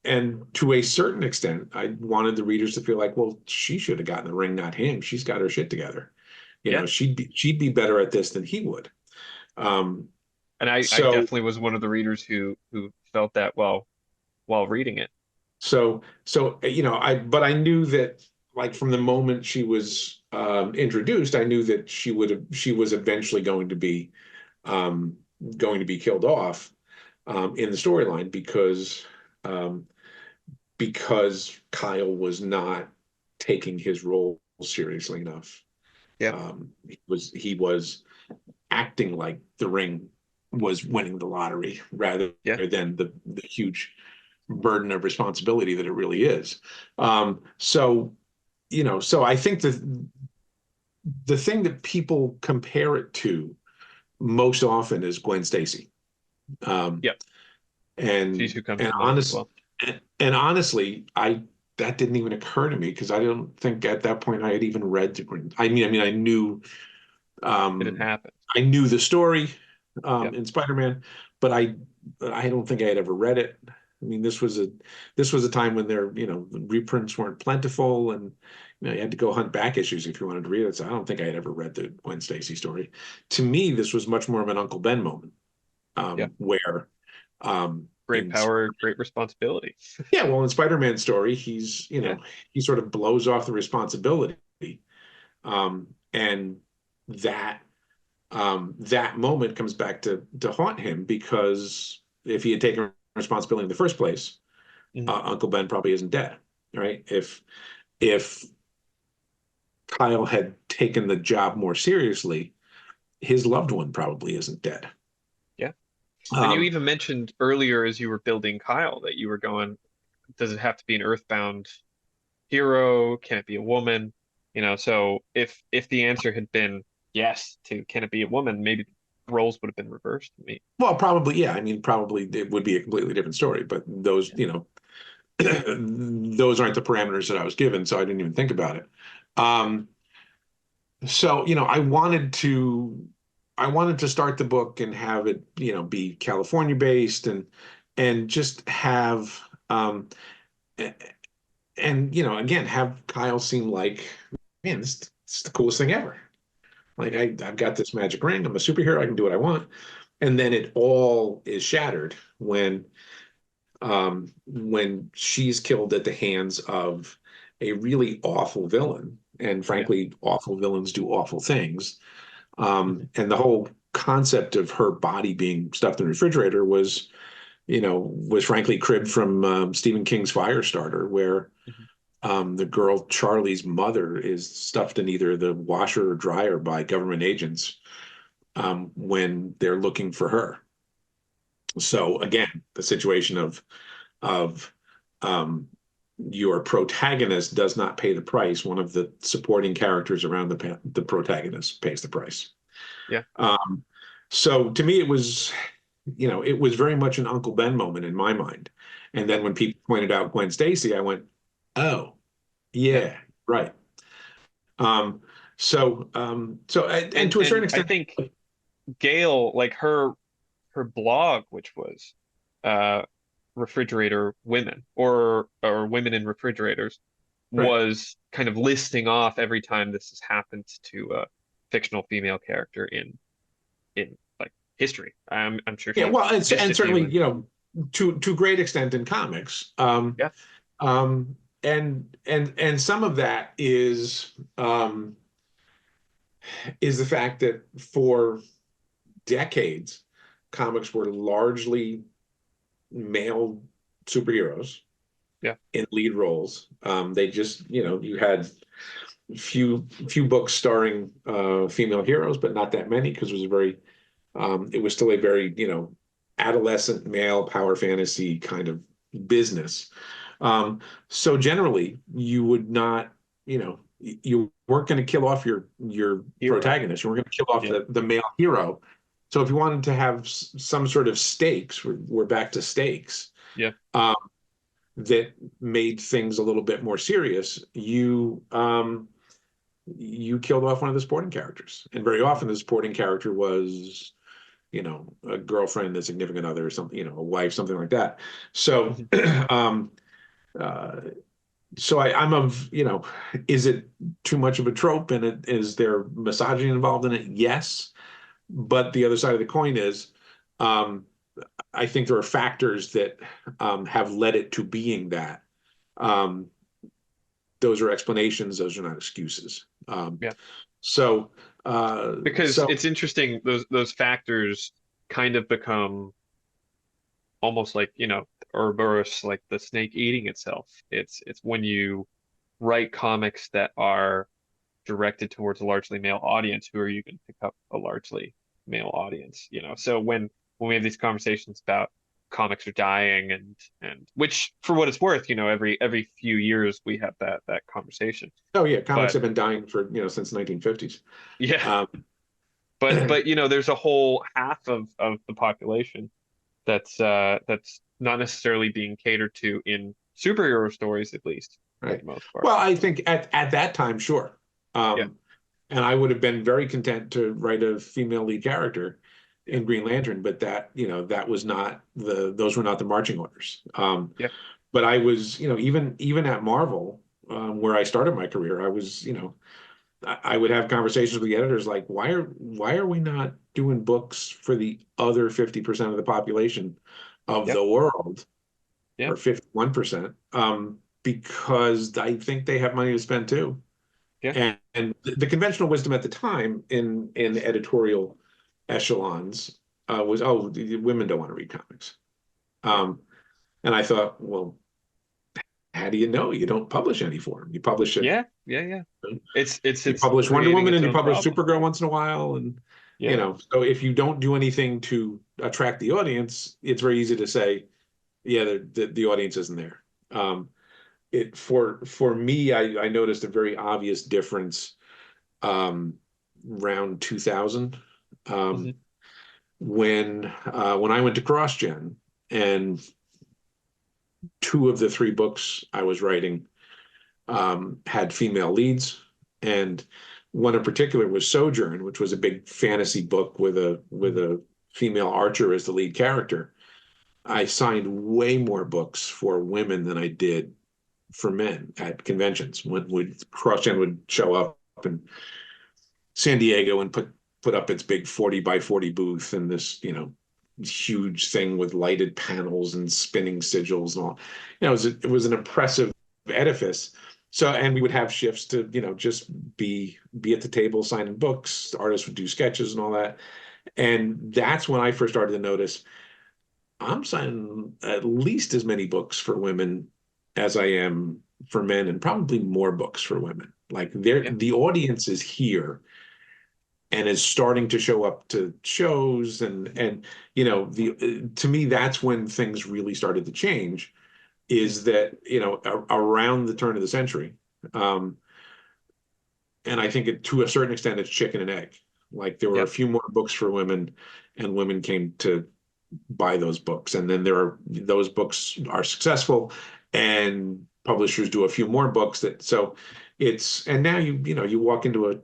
and to a certain extent, I wanted the readers to feel like, well, she should have gotten the ring, not him. She's got her shit together. yeah. She'd be better at this than he would. Um, And I so definitely was one of the readers who felt that while reading it. but I knew that like from the moment she was introduced, I knew that she was eventually um, going to be killed off in the storyline um, because Kyle was not taking his role seriously enough. Yeah, He was acting like the ring was winning the lottery rather yeah, than the huge burden of responsibility that it really is. So I think the thing that people compare it to most often is Gwen Stacy. Um, yeah. She's and who comes and to mind as honest well. and honestly, I that didn't even occur to me because I don't think at that point I had even read the Green. I mean, It had um, happened. I knew the story Yeah, in Spider-Man, but I don't think I had ever read it. I mean, this was a time when reprints weren't plentiful, and you had to go hunt back issues if you wanted to read it. So I don't think I had ever read the Gwen Stacy story. To me, this was much more of an Uncle Ben moment, yeah. where Great in power, great responsibility. yeah, well, in Spider-Man's story, Yeah, he sort of blows off the responsibility, and that that moment comes back to haunt him because if he had taken responsibility in the first place, mhm, Uncle Ben probably isn't dead, right? If Kyle had taken the job more seriously, his loved one probably isn't dead. yeah. And you Um, even mentioned earlier as you were building Kyle that you were going, does it have to be an earthbound hero? Can it be a woman? So if the answer had been yes to can it be a woman, maybe roles would have been reversed. Me. well, probably, yeah. I mean, probably it would be a completely different story, but those, Yeah. those aren't the parameters that I was given, so I didn't even think about it. Um, so, I wanted to start the book and have it, be California based and just have and again have Kyle seem like, man, this is the coolest thing ever. Like I've got this magic ring. I'm a superhero. I can do what I want. And then it all is shattered when she's killed at the hands of a really awful villain. And Yeah. frankly, awful villains do awful things. Hmm. And the whole concept of her body being stuffed in a refrigerator was frankly cribbed from Stephen King's Firestarter, where Hmm. the girl Charlie's mother is stuffed in either the washer or dryer by government agents when they're looking for her. So again, the situation of um, your protagonist does not pay the price. One of the supporting characters around the protagonist pays the price. Yeah. Um, so to me, it was very much an Uncle Ben moment in my mind. And Yeah. then when people pointed out Gwen Stacy, I went, "Oh, Yeah. yeah, right." Um, and And to a certain and I extent, think Gail, like her blog, which was uh refrigerator women or women in refrigerators, right? was kind of listing off every time this has happened to a fictional female character in like history. I'm sure Yeah, she well, and visited you certainly, and to great extent in comics. yeah, And some of that is the fact that for decades, comics were largely male superheroes Yeah. in lead roles. They just, you had few books starring female heroes, but not that many because it was still a very, adolescent male power fantasy kind of business. So generally, you would not, you weren't going to kill off your Hero. protagonist. You weren't going to kill off Yeah. the male hero. So if you wanted to have some sort of stakes, we're back to stakes. Yeah. Um, that made things a little bit more serious. You killed off one of the supporting characters, and very often the supporting character was, a girlfriend, a significant other, or something, a wife, something like that. So, Mhm. um, uh, I'm of, is it too much of a trope, and is there misogyny involved in it? Yes, but the other side of the coin is, um, I think there are factors that have led it to being that. Um, those are explanations; those are not excuses. Yeah. So, Because it's interesting, those factors kind of become almost like, Ouroboros, like the snake eating itself. It's when you write comics that are directed towards a largely male audience, who are you going to pick up a largely male audience, So when we have these conversations about comics are dying, and which, for what it's worth, every few years we have that conversation. oh yeah, comics But have been dying for since 1950s. yeah, Um, but there's a whole half of the population that's not necessarily being catered to in superhero stories, at least for right. the most part. Well, I think at that time, sure. Yeah, And I would have been very content to write a female lead character yeah, in Green Lantern, but that was not those were not the marching orders. yeah, But I was, even at Marvel, where I started my career, I was, I would have conversations with the editors like, why are we not doing books for the other 50% of the population of yeah, the world, yeah, or 51%? Because I think they have money to spend too. yeah, And the conventional wisdom at the time in editorial echelons was, oh, the women don't want to read comics. yeah, Um, and I thought, well, how do you know? You don't publish any for them. You publish it. yeah, yeah, yeah. It's Wonder creating Woman, its and you own publish problem. Supergirl once in a while, and Yeah, so if you don't do anything to attract the audience, it's very easy to say, yeah, the audience isn't there. It for me, I noticed a very obvious difference um, around 2000, um, hmm, when I went to CrossGen, and two of the three books I was writing had female leads, and one in particular was Sojourn, which was a big fantasy book with hmm, a female archer as the lead character. I signed way more books for women than I did for men at conventions. When would CrossGen would show up in San Diego and put up its big 40 by 40 booth, and this, huge thing with lighted panels and spinning sigils and all. It was an impressive edifice. So, and we would have shifts to, just be at the table signing books. The artists would do sketches and all that. And that's when I first started to notice I'm signing at least as many books for women as I am for men, and probably more books for women. Like, yeah, the audience is here and is starting to show up to shows, and the to me, that's when things really started to change, hmm, is that around the turn of the century. um and I think to a certain extent it's chicken and egg. Like, there were yeah, a few more books for women, and women came to buy those books, and then those books are successful, and publishers do a few more books. And now you walk into a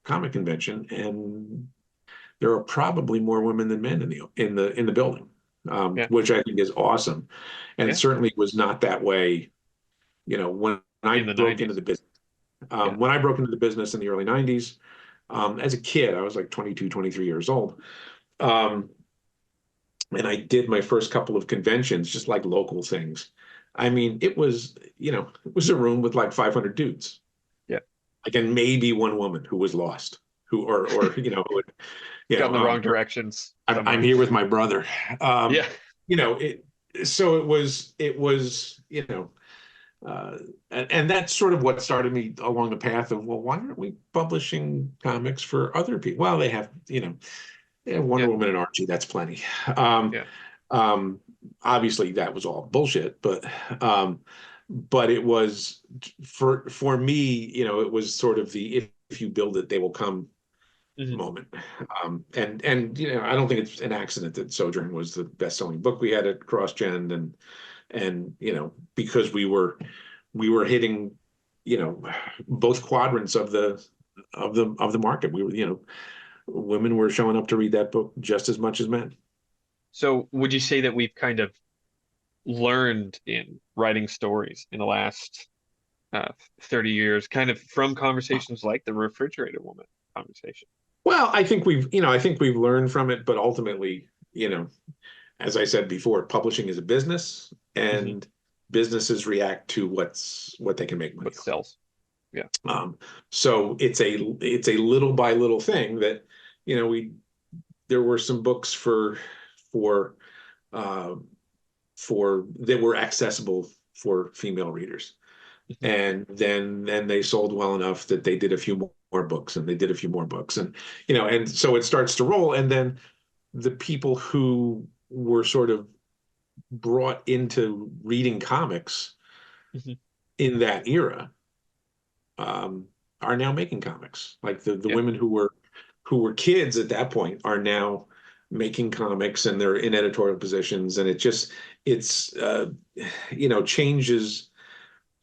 comic convention, and there are probably more women than men in the building, yeah, which I think is awesome, and yeah. certainly was not that way. When I In the broke into 90s. the business, Yeah. in the early '90s, as a kid, I was like 22, 23 years old, um, and I did my first couple of conventions, just like local things. I mean, it was a room with like 500 dudes, Yeah. like, and maybe one woman who was lost. or who would, Got in the wrong directions I'm somewhere. here with my brother. Yeah. You know, so it was, and that's sort of what started me along the path of, well, why aren't we publishing comics for other people? Well, they have, yeah, Wonder Yeah. Woman and Archie, that's plenty. Um, Yeah. um, Obviously that was all bullshit, but it was for me, it was sort of the if you build it, they will come Hmm. moment. And I don't think it's an accident that Sojourn was the best-selling book we had at CrossGen, and because we were hitting both quadrants of the market. We were, women were showing up to read that book just as much as men. So would you say that we've kind of learned in writing stories in the last 30 years, kind of from conversations like the refrigerator woman conversation? Well, I think we've learned from it, but ultimately, as I said before, publishing is a business, Hmm. and businesses react to what they can make money What sells? Yeah. on. So it's a little by little thing that, we there were some books for uh, for that were accessible for female readers. Hmm. And then they sold well enough that they did a few more books, and they did a few more books, and so it starts to roll. And then the people who were sort of brought into reading comics Hmm. in that era um, are now making comics. Like the Yeah. women who were kids at that point are now making comics, and they're in editorial positions, and it's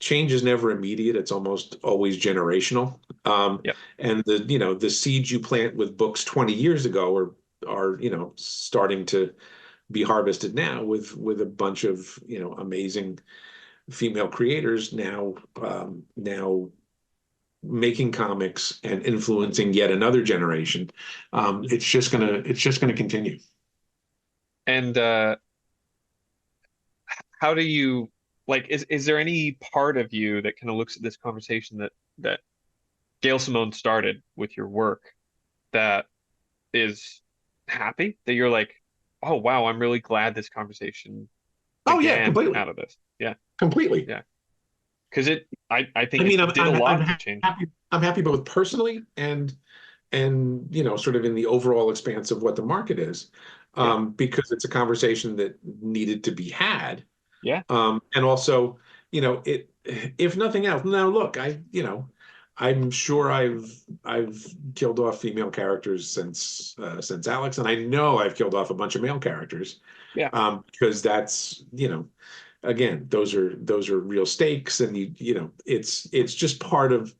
change is never immediate. It's almost always generational. Yeah. And the seeds you plant with books 20 years ago are starting to be harvested now with a bunch of amazing female creators now making comics and influencing yet another generation. Hmm. It's just gonna continue. And how do you like is there any part of you that kind of looks at this conversation that Gail Simone started with your work that is happy that you're like, oh wow, I'm really glad this conversation Oh yeah, began completely, out of this. Yeah, completely. yeah. Because I I think mean, it I'm did a I'm I'm lot to change. happy. I'm happy both personally and sort of in the overall expanse of what the market is, Yeah, because it's a conversation that needed to be had. yeah, And also, it if nothing else. Now, look, I'm sure I've killed off female characters since Alex, and I know I've killed off a bunch of male characters, yeah, because that's, again, those are real stakes, and it's just part of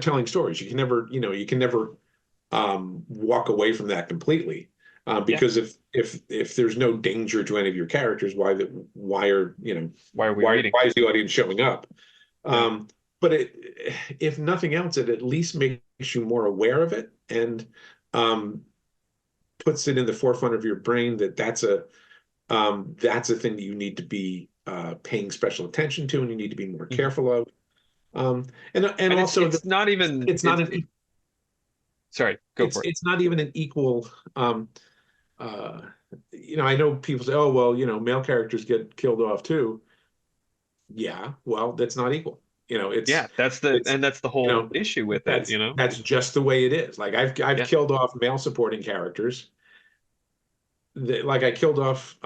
telling stories. You can never walk away from that completely, yeah. because if there's no danger to any of your characters, why are Why are we why reading? why is the audience showing up? Yeah. But if nothing else, it at least makes you more aware of it, and um, puts it in the forefront of your brain that that's a thing that you need to be paying special attention to, and you need to be more Hmm. careful of. And And it's also it's not even it's not an sorry, go it's for it. it's not even an equal. Uh, I know people say, "Oh, well, male characters get killed off too." Yeah, well, that's not equal. Yeah, It's that's the you whole know issue with it, that's you know? that's just the way it is. Like I've Yeah. killed off male supporting characters. Like I killed off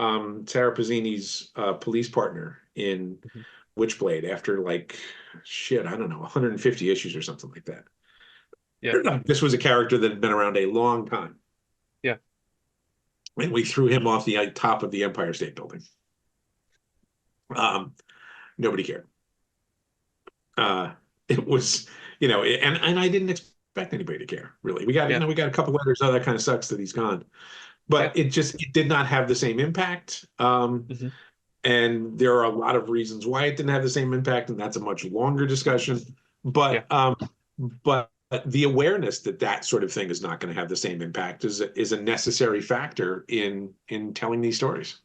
Sarah Pazzini's police partner in Mhm. Witchblade after, like, shit, I don't know, 150 issues or something like that. Yeah. This was a character that had been around a long time, Yeah. and we threw him off the top of the Empire State Building. Um, Nobody cared. Uh, it was, and I didn't expect anybody to care, really. Yeah. We got a couple letters. Oh, that kind of sucks that he's gone. Yeah. But it did not have the same impact. Hmm. And there are a lot of reasons why it didn't have the same impact, and that's a much longer discussion. Yeah. But the awareness that that sort of thing is not going to have the same impact is a necessary factor in telling these stories.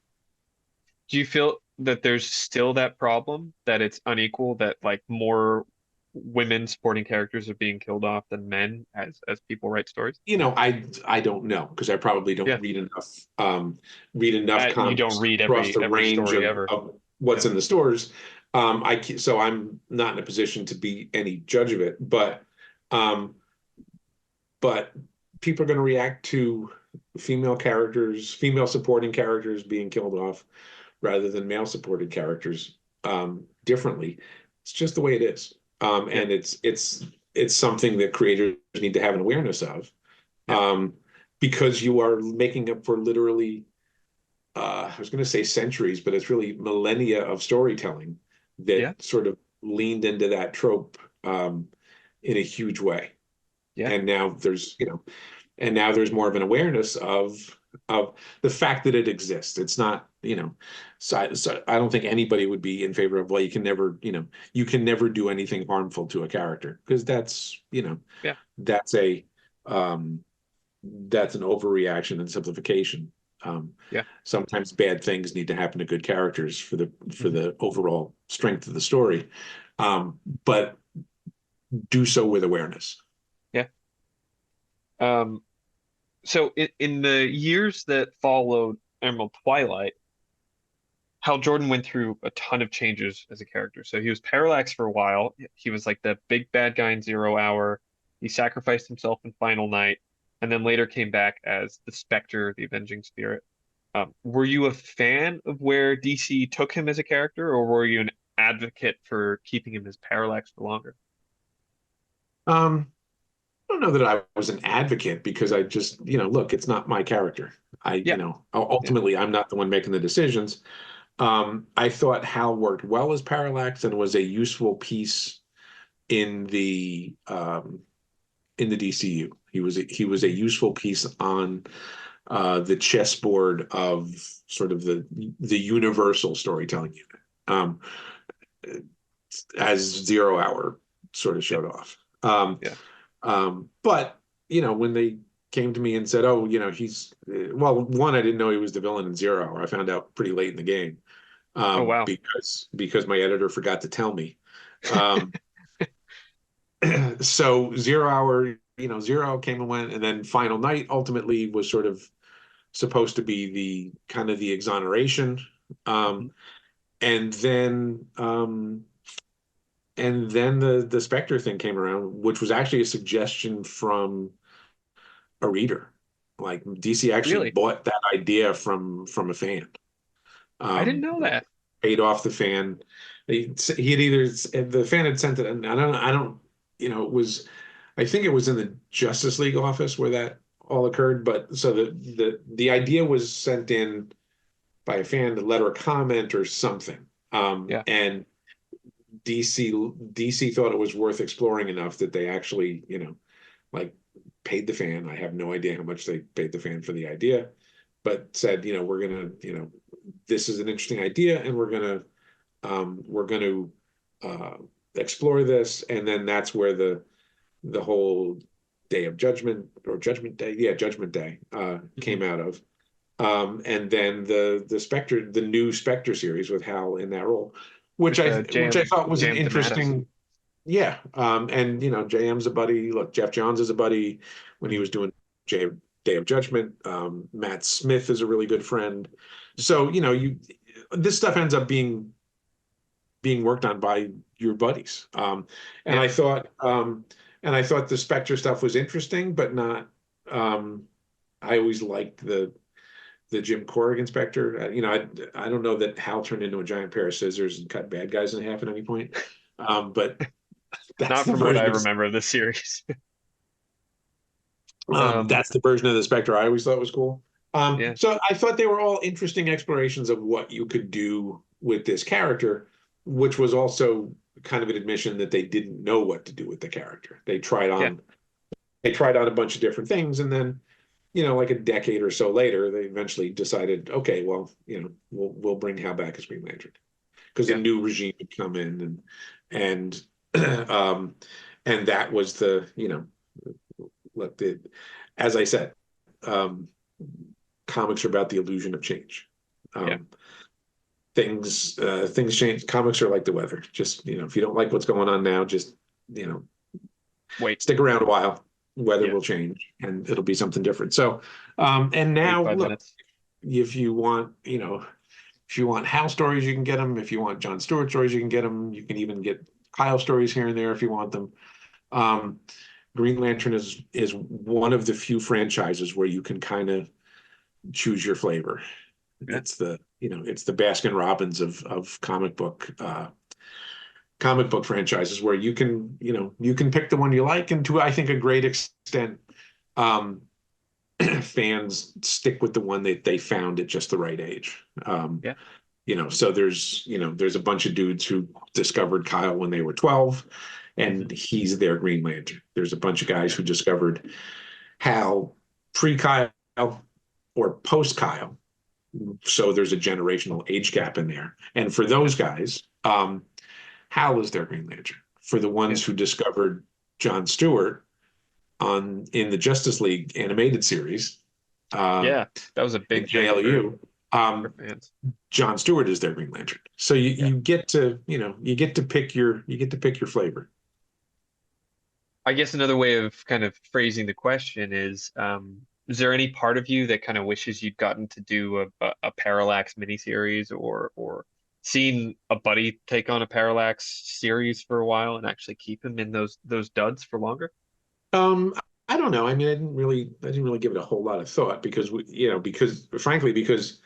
Do you feel that there's still that problem that it's unequal, that like more women supporting characters are being killed off than men as people write stories? I don't know because I probably don't Yeah. read enough You don't comics read across the every range story ever. of what's Yeah. in the stores. So I'm not in a position to be any judge of it, um, but people are going to react to female supporting characters being killed off rather than male supported characters differently. It's just the way it is. Yeah. And it's something that creators need to have an awareness of Yeah. because you are making up for literally, I was going to say centuries, but it's really millennia of storytelling Yeah. that sort of leaned into that trope in a huge way. Yeah. And now there's more of an awareness of the fact that it exists. It's not, so I don't think anybody would be in favor of, well, you can never do anything harmful to a character because Yeah. that's a um, that's an overreaction and simplification. Um, Yeah. Sometimes bad things need to happen to good characters for Hmm. the overall strength of the story, but do so with awareness. Yeah. Um, so in the years that followed Emerald Twilight, Hal Jordan went through a ton of changes as a character. So he was Parallax for a while. He was like the big bad guy in Zero Hour. He sacrificed himself in Final Night, and then later came back as the Spectre, the Avenging Spirit. Were you a fan of where DC took him as a character, or were you an advocate for keeping him as Parallax for longer? Um, I don't know that I was an advocate because I just, look, it's not my character. Yeah, yeah, Ultimately, I'm not the one making the decisions. I thought Hal worked well as Parallax and was a useful piece in the DCU. He was a mhm, useful piece on the chessboard of sort of the universal storytelling unit, as Zero Hour sort of yeah, showed off. yeah. But when they came to me and said, "Oh, he's well," one, I didn't know he was the villain in Zero Hour. I found out pretty late in the game Oh wow. because my editor forgot to tell me. Um, so Zero Hour, Zero came and went, and then Final Night ultimately was sort of supposed to be the kind of the exoneration. Mhm. Um, and then the Spectre thing came around, which was actually a suggestion from a reader. Like DC actually Really? bought that idea from a fan. I didn't Um, know that. Paid off the fan. He had either the fan had sent it, and I don't, it was, I think it was in the Justice League office where that all occurred. But so the idea was sent in by a fan, a letter of comment or something. Yeah. And DC thought it was worth exploring enough that they actually, like paid the fan. I have no idea how much they paid the fan for the idea, but said, we're gonna, this is an interesting idea, and we're gonna uh, explore this, and then that's where the whole Day of Judgment or Judgment Day, yeah, Judgment Day Mhm. came out of. And then the new Spectre series with Hal in that role, which With I which I JM thought was an JM DeMatteis. interesting, yeah. And JM's a buddy. Look, Jeff Johns is a buddy when he Mhm. was doing J Day of Judgment. Matt Smith is a really good friend. Mhm. So this stuff ends up being worked on by your buddies. And Yeah. I thought the Spectre stuff was interesting, but not. Um, I always liked the Jim Corrigan Spectre. I don't know that Hal turned into a giant pair of scissors and cut bad guys in half at any point. But that's Not the from what I version of remember of this series. Um, that's the version of the Spectre I always thought was cool. yeah. So I thought they were all interesting explorations of what you could do with this character, which was also kind of an admission that they didn't know what to do with the character. Yeah. They tried on a bunch of different things, and then like a decade or so later, they eventually decided, okay, well, we'll bring Hal back as Green Lantern because a Yeah. new regime had come in and um and that was let the as I said, um comics are about the illusion of change. Yeah. Um things change. Comics are like the weather. Just, if you don't like what's going on now, just you know, Wait. stick around a while. Weather Yeah. will change, and it'll be something different. So, and Wait now five look, minutes. if you want, if you want Hal stories, you can get them. If you want John Stewart stories, you can get them. You can even get Kyle stories here and there if you want them. Um, Green Lantern is one of the few franchises where you can kind of choose your flavor. Yeah. It's the Baskin Robbins of comic book franchises where you can pick the one you like, and to I think a great extent, um, fans stick with the one that they found at just the right age. Yeah. So there's a bunch of dudes who discovered Kyle when they were 12, Hmm. and he's their Green Lantern. There's a bunch of guys Yeah. who discovered Hal pre-Kyle or post-Kyle. So there's a generational age gap in there. And for Yeah. those guys, Hal is their Green Lantern. For the Yeah. ones who discovered John Stewart in the Justice League animated series, uh, Yeah. That was a in big thing JLU, for fans. John Stewart is their Green Lantern. So you, Yeah. you get to pick your flavor. I guess another way of kind of phrasing the question is there any part of you that kind of wishes you'd gotten to do a Parallax miniseries or seen a buddy take on a Parallax series for a while and actually keep him in those duds for longer? Um, I don't know. I mean, I didn't really give it a whole lot of thought because frankly, because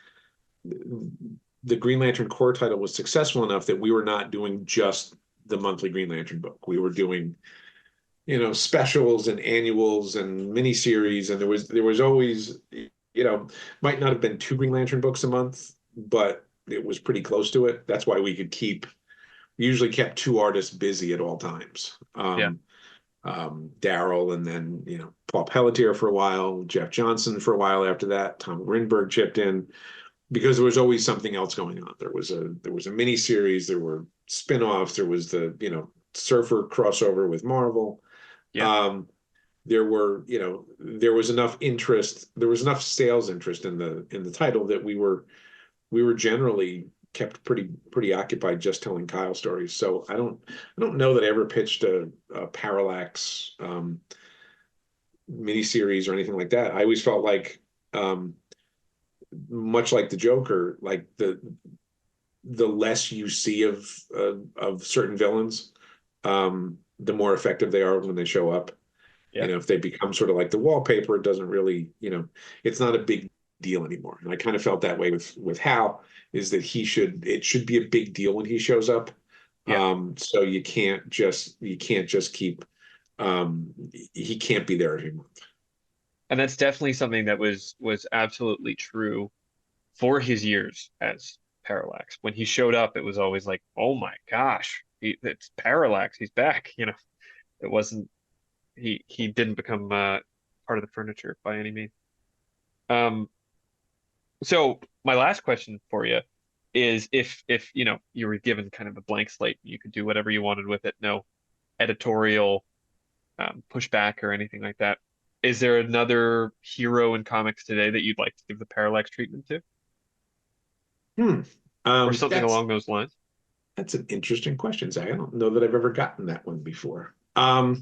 the Green Lantern core title was successful enough that we were not doing just the monthly Green Lantern book. We were doing, specials and annuals and miniseries, and there was always, might not have been two Green Lantern books a month, but it was pretty close to it. That's why we usually kept two artists busy at all times. Yeah. Daryl, and then Paul Pelletier for a while, Jeff Johnson for a while after that. Tom Grinberg chipped in because there was always something else going on. There was a mini series, there were spin-offs, there was the Surfer crossover with Marvel. Yeah. Um, there was enough interest, there was enough sales interest in the title that we were generally kept pretty occupied just telling Kyle stories. So I don't know that I ever pitched a Parallax miniseries or anything like that. I always felt like, much like the Joker, like the less you see of certain villains, the more effective they are when they show up. Yeah. If they become sort of like the wallpaper, it doesn't really, it's not a big deal anymore. And I kind of felt that way with Hal, is that it should be a big deal when he shows up. Yeah. So you can't just keep, he can't be there every month. And that's definitely something that was absolutely true for his years as Parallax. When he showed up, it was always like, oh my gosh, it's Parallax. He's back. It wasn't he didn't become part of the furniture by any means. Um, so my last question for you is if you were given kind of a blank slate, you could do whatever you wanted with it, no editorial pushback or anything like that. Is there another hero in comics today that you'd like to give the Parallax treatment to, Hmm. or something That's along those lines? that's an interesting question, Zach. I don't know that I've ever gotten that one before. I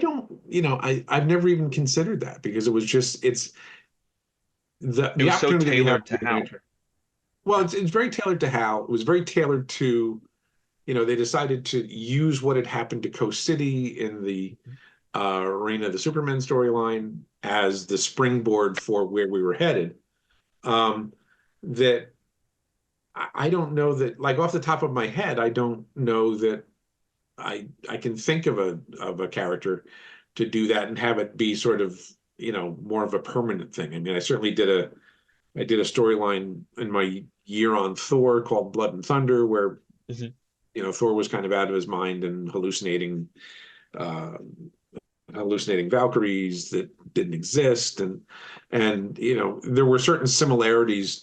don't, I've never even considered that because it's the It the was so opportunity we have tailored to with Hal. Lantern. Well, Yeah. it's very tailored to Hal. It was very tailored to, they decided to use what had happened to Coast City in the Reign of the Superman storyline as the springboard for where we were headed. That I don't know that, like off the top of my head, I don't know that I can think of a character to do that and have it be sort of more of a permanent thing. I mean, I did a storyline in my year on Thor called Blood and Thunder, where Mhm. Thor was kind of out of his mind and uh, hallucinating Valkyries that didn't exist, and there were certain similarities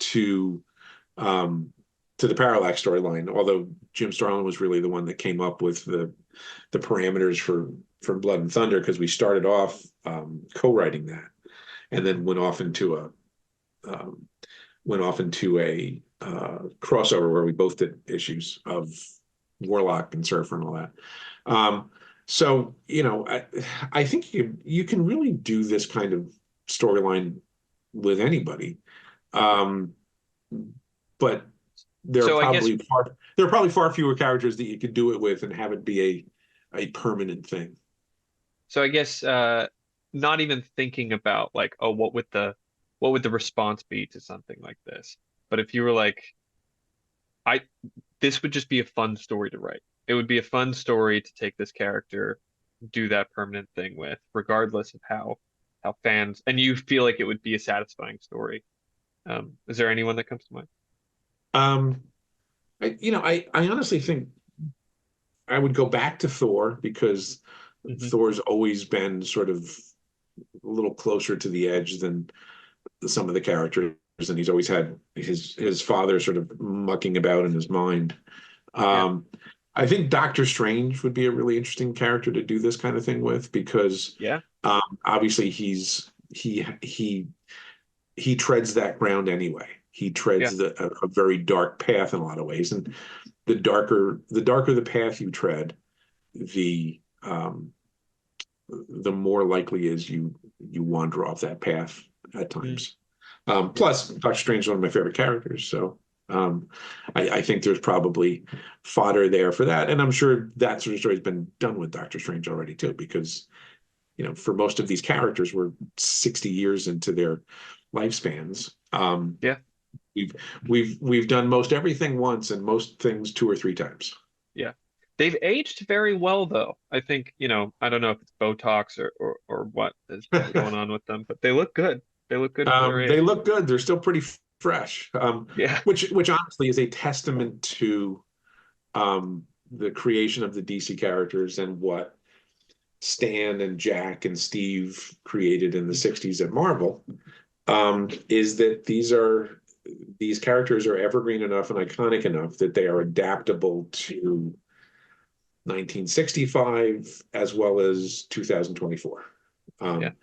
um, to the Parallax storyline, although Jim Starlin was really the one that came up with the parameters for Blood and Thunder, because we started off co-writing that, and then um, went off into a crossover where we both did issues of warlock and surfer and all that. Um, so, I think you can really do this kind of storyline with anybody. Um, but So I guess there are probably far fewer characters that you could do it with and have it be a permanent thing. so I guess not even thinking about like, oh, what would the response be to something like this? But if you were like, I this would just be a fun story to write. It would be a fun story to take this character, do that permanent thing with, regardless of how fans and you feel like it would be a satisfying story. Is there anyone that comes to mind? Um, I honestly think I would go back to Thor because Hmm. Thor's always been sort of a little closer to the edge than some of the characters, and he's always had his father sort of mucking about in his mind. Yeah. Um, I think Doctor Strange would be a really interesting character to do this kind of thing with because Yeah. obviously he treads that ground anyway. He Yeah. treads a very dark path in a lot of ways, and the darker the path you tread, the the more likely is you wander off that path at Mm, times. yeah. Plus, Doctor Strange is one of my favorite characters, so um, I think there's probably fodder there for that, and I'm sure that sort of story has been done with Doctor Strange already too, because for most of these characters, we're 60 years into their lifespans. Yeah. We've we've done most everything once and most things two or three times. Yeah. They've aged very well though. I think, I don't know if it's Botox or what has been going on with them, but they look good. They look good for their They age. look good. They're still pretty fresh, Yeah. which honestly is a testament to the creation of the DC characters and what Stan and Jack and Steve created in the Mm, 60s at Marvel. Is that these characters are evergreen enough and iconic enough that they are adaptable to 1965 as well as 2024. yeah. Um,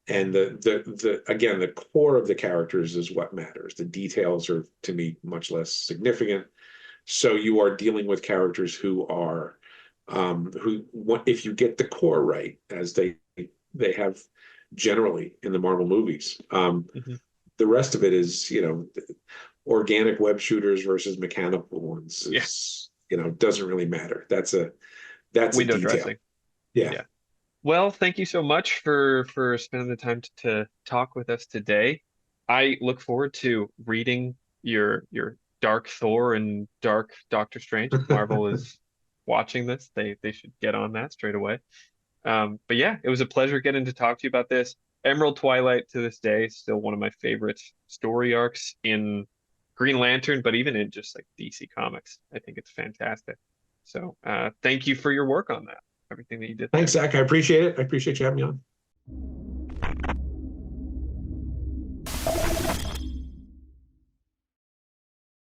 and the again, the core of the characters is what matters. The details are to me much less significant. So you are dealing with characters who if you get the core right, as they have generally in the Marvel movies. Hmm. The rest of it is, organic web shooters versus mechanical ones Yeah. is, doesn't really matter. That's a Window detail. dressing. Yeah. Yeah. Well, thank you so much for spending the time to talk with us today. I look forward to reading your Dark Thor and Dark Doctor Strange. If Marvel is watching this, they should get on that straight away. But yeah, it was a pleasure getting to talk to you about this. Emerald Twilight to this day is still one of my favorite story arcs in Green Lantern, but even in just like DC Comics, I think it's fantastic. So thank you for your work on that, everything that you did Thanks, there. Zach. I appreciate it. I appreciate you having me on.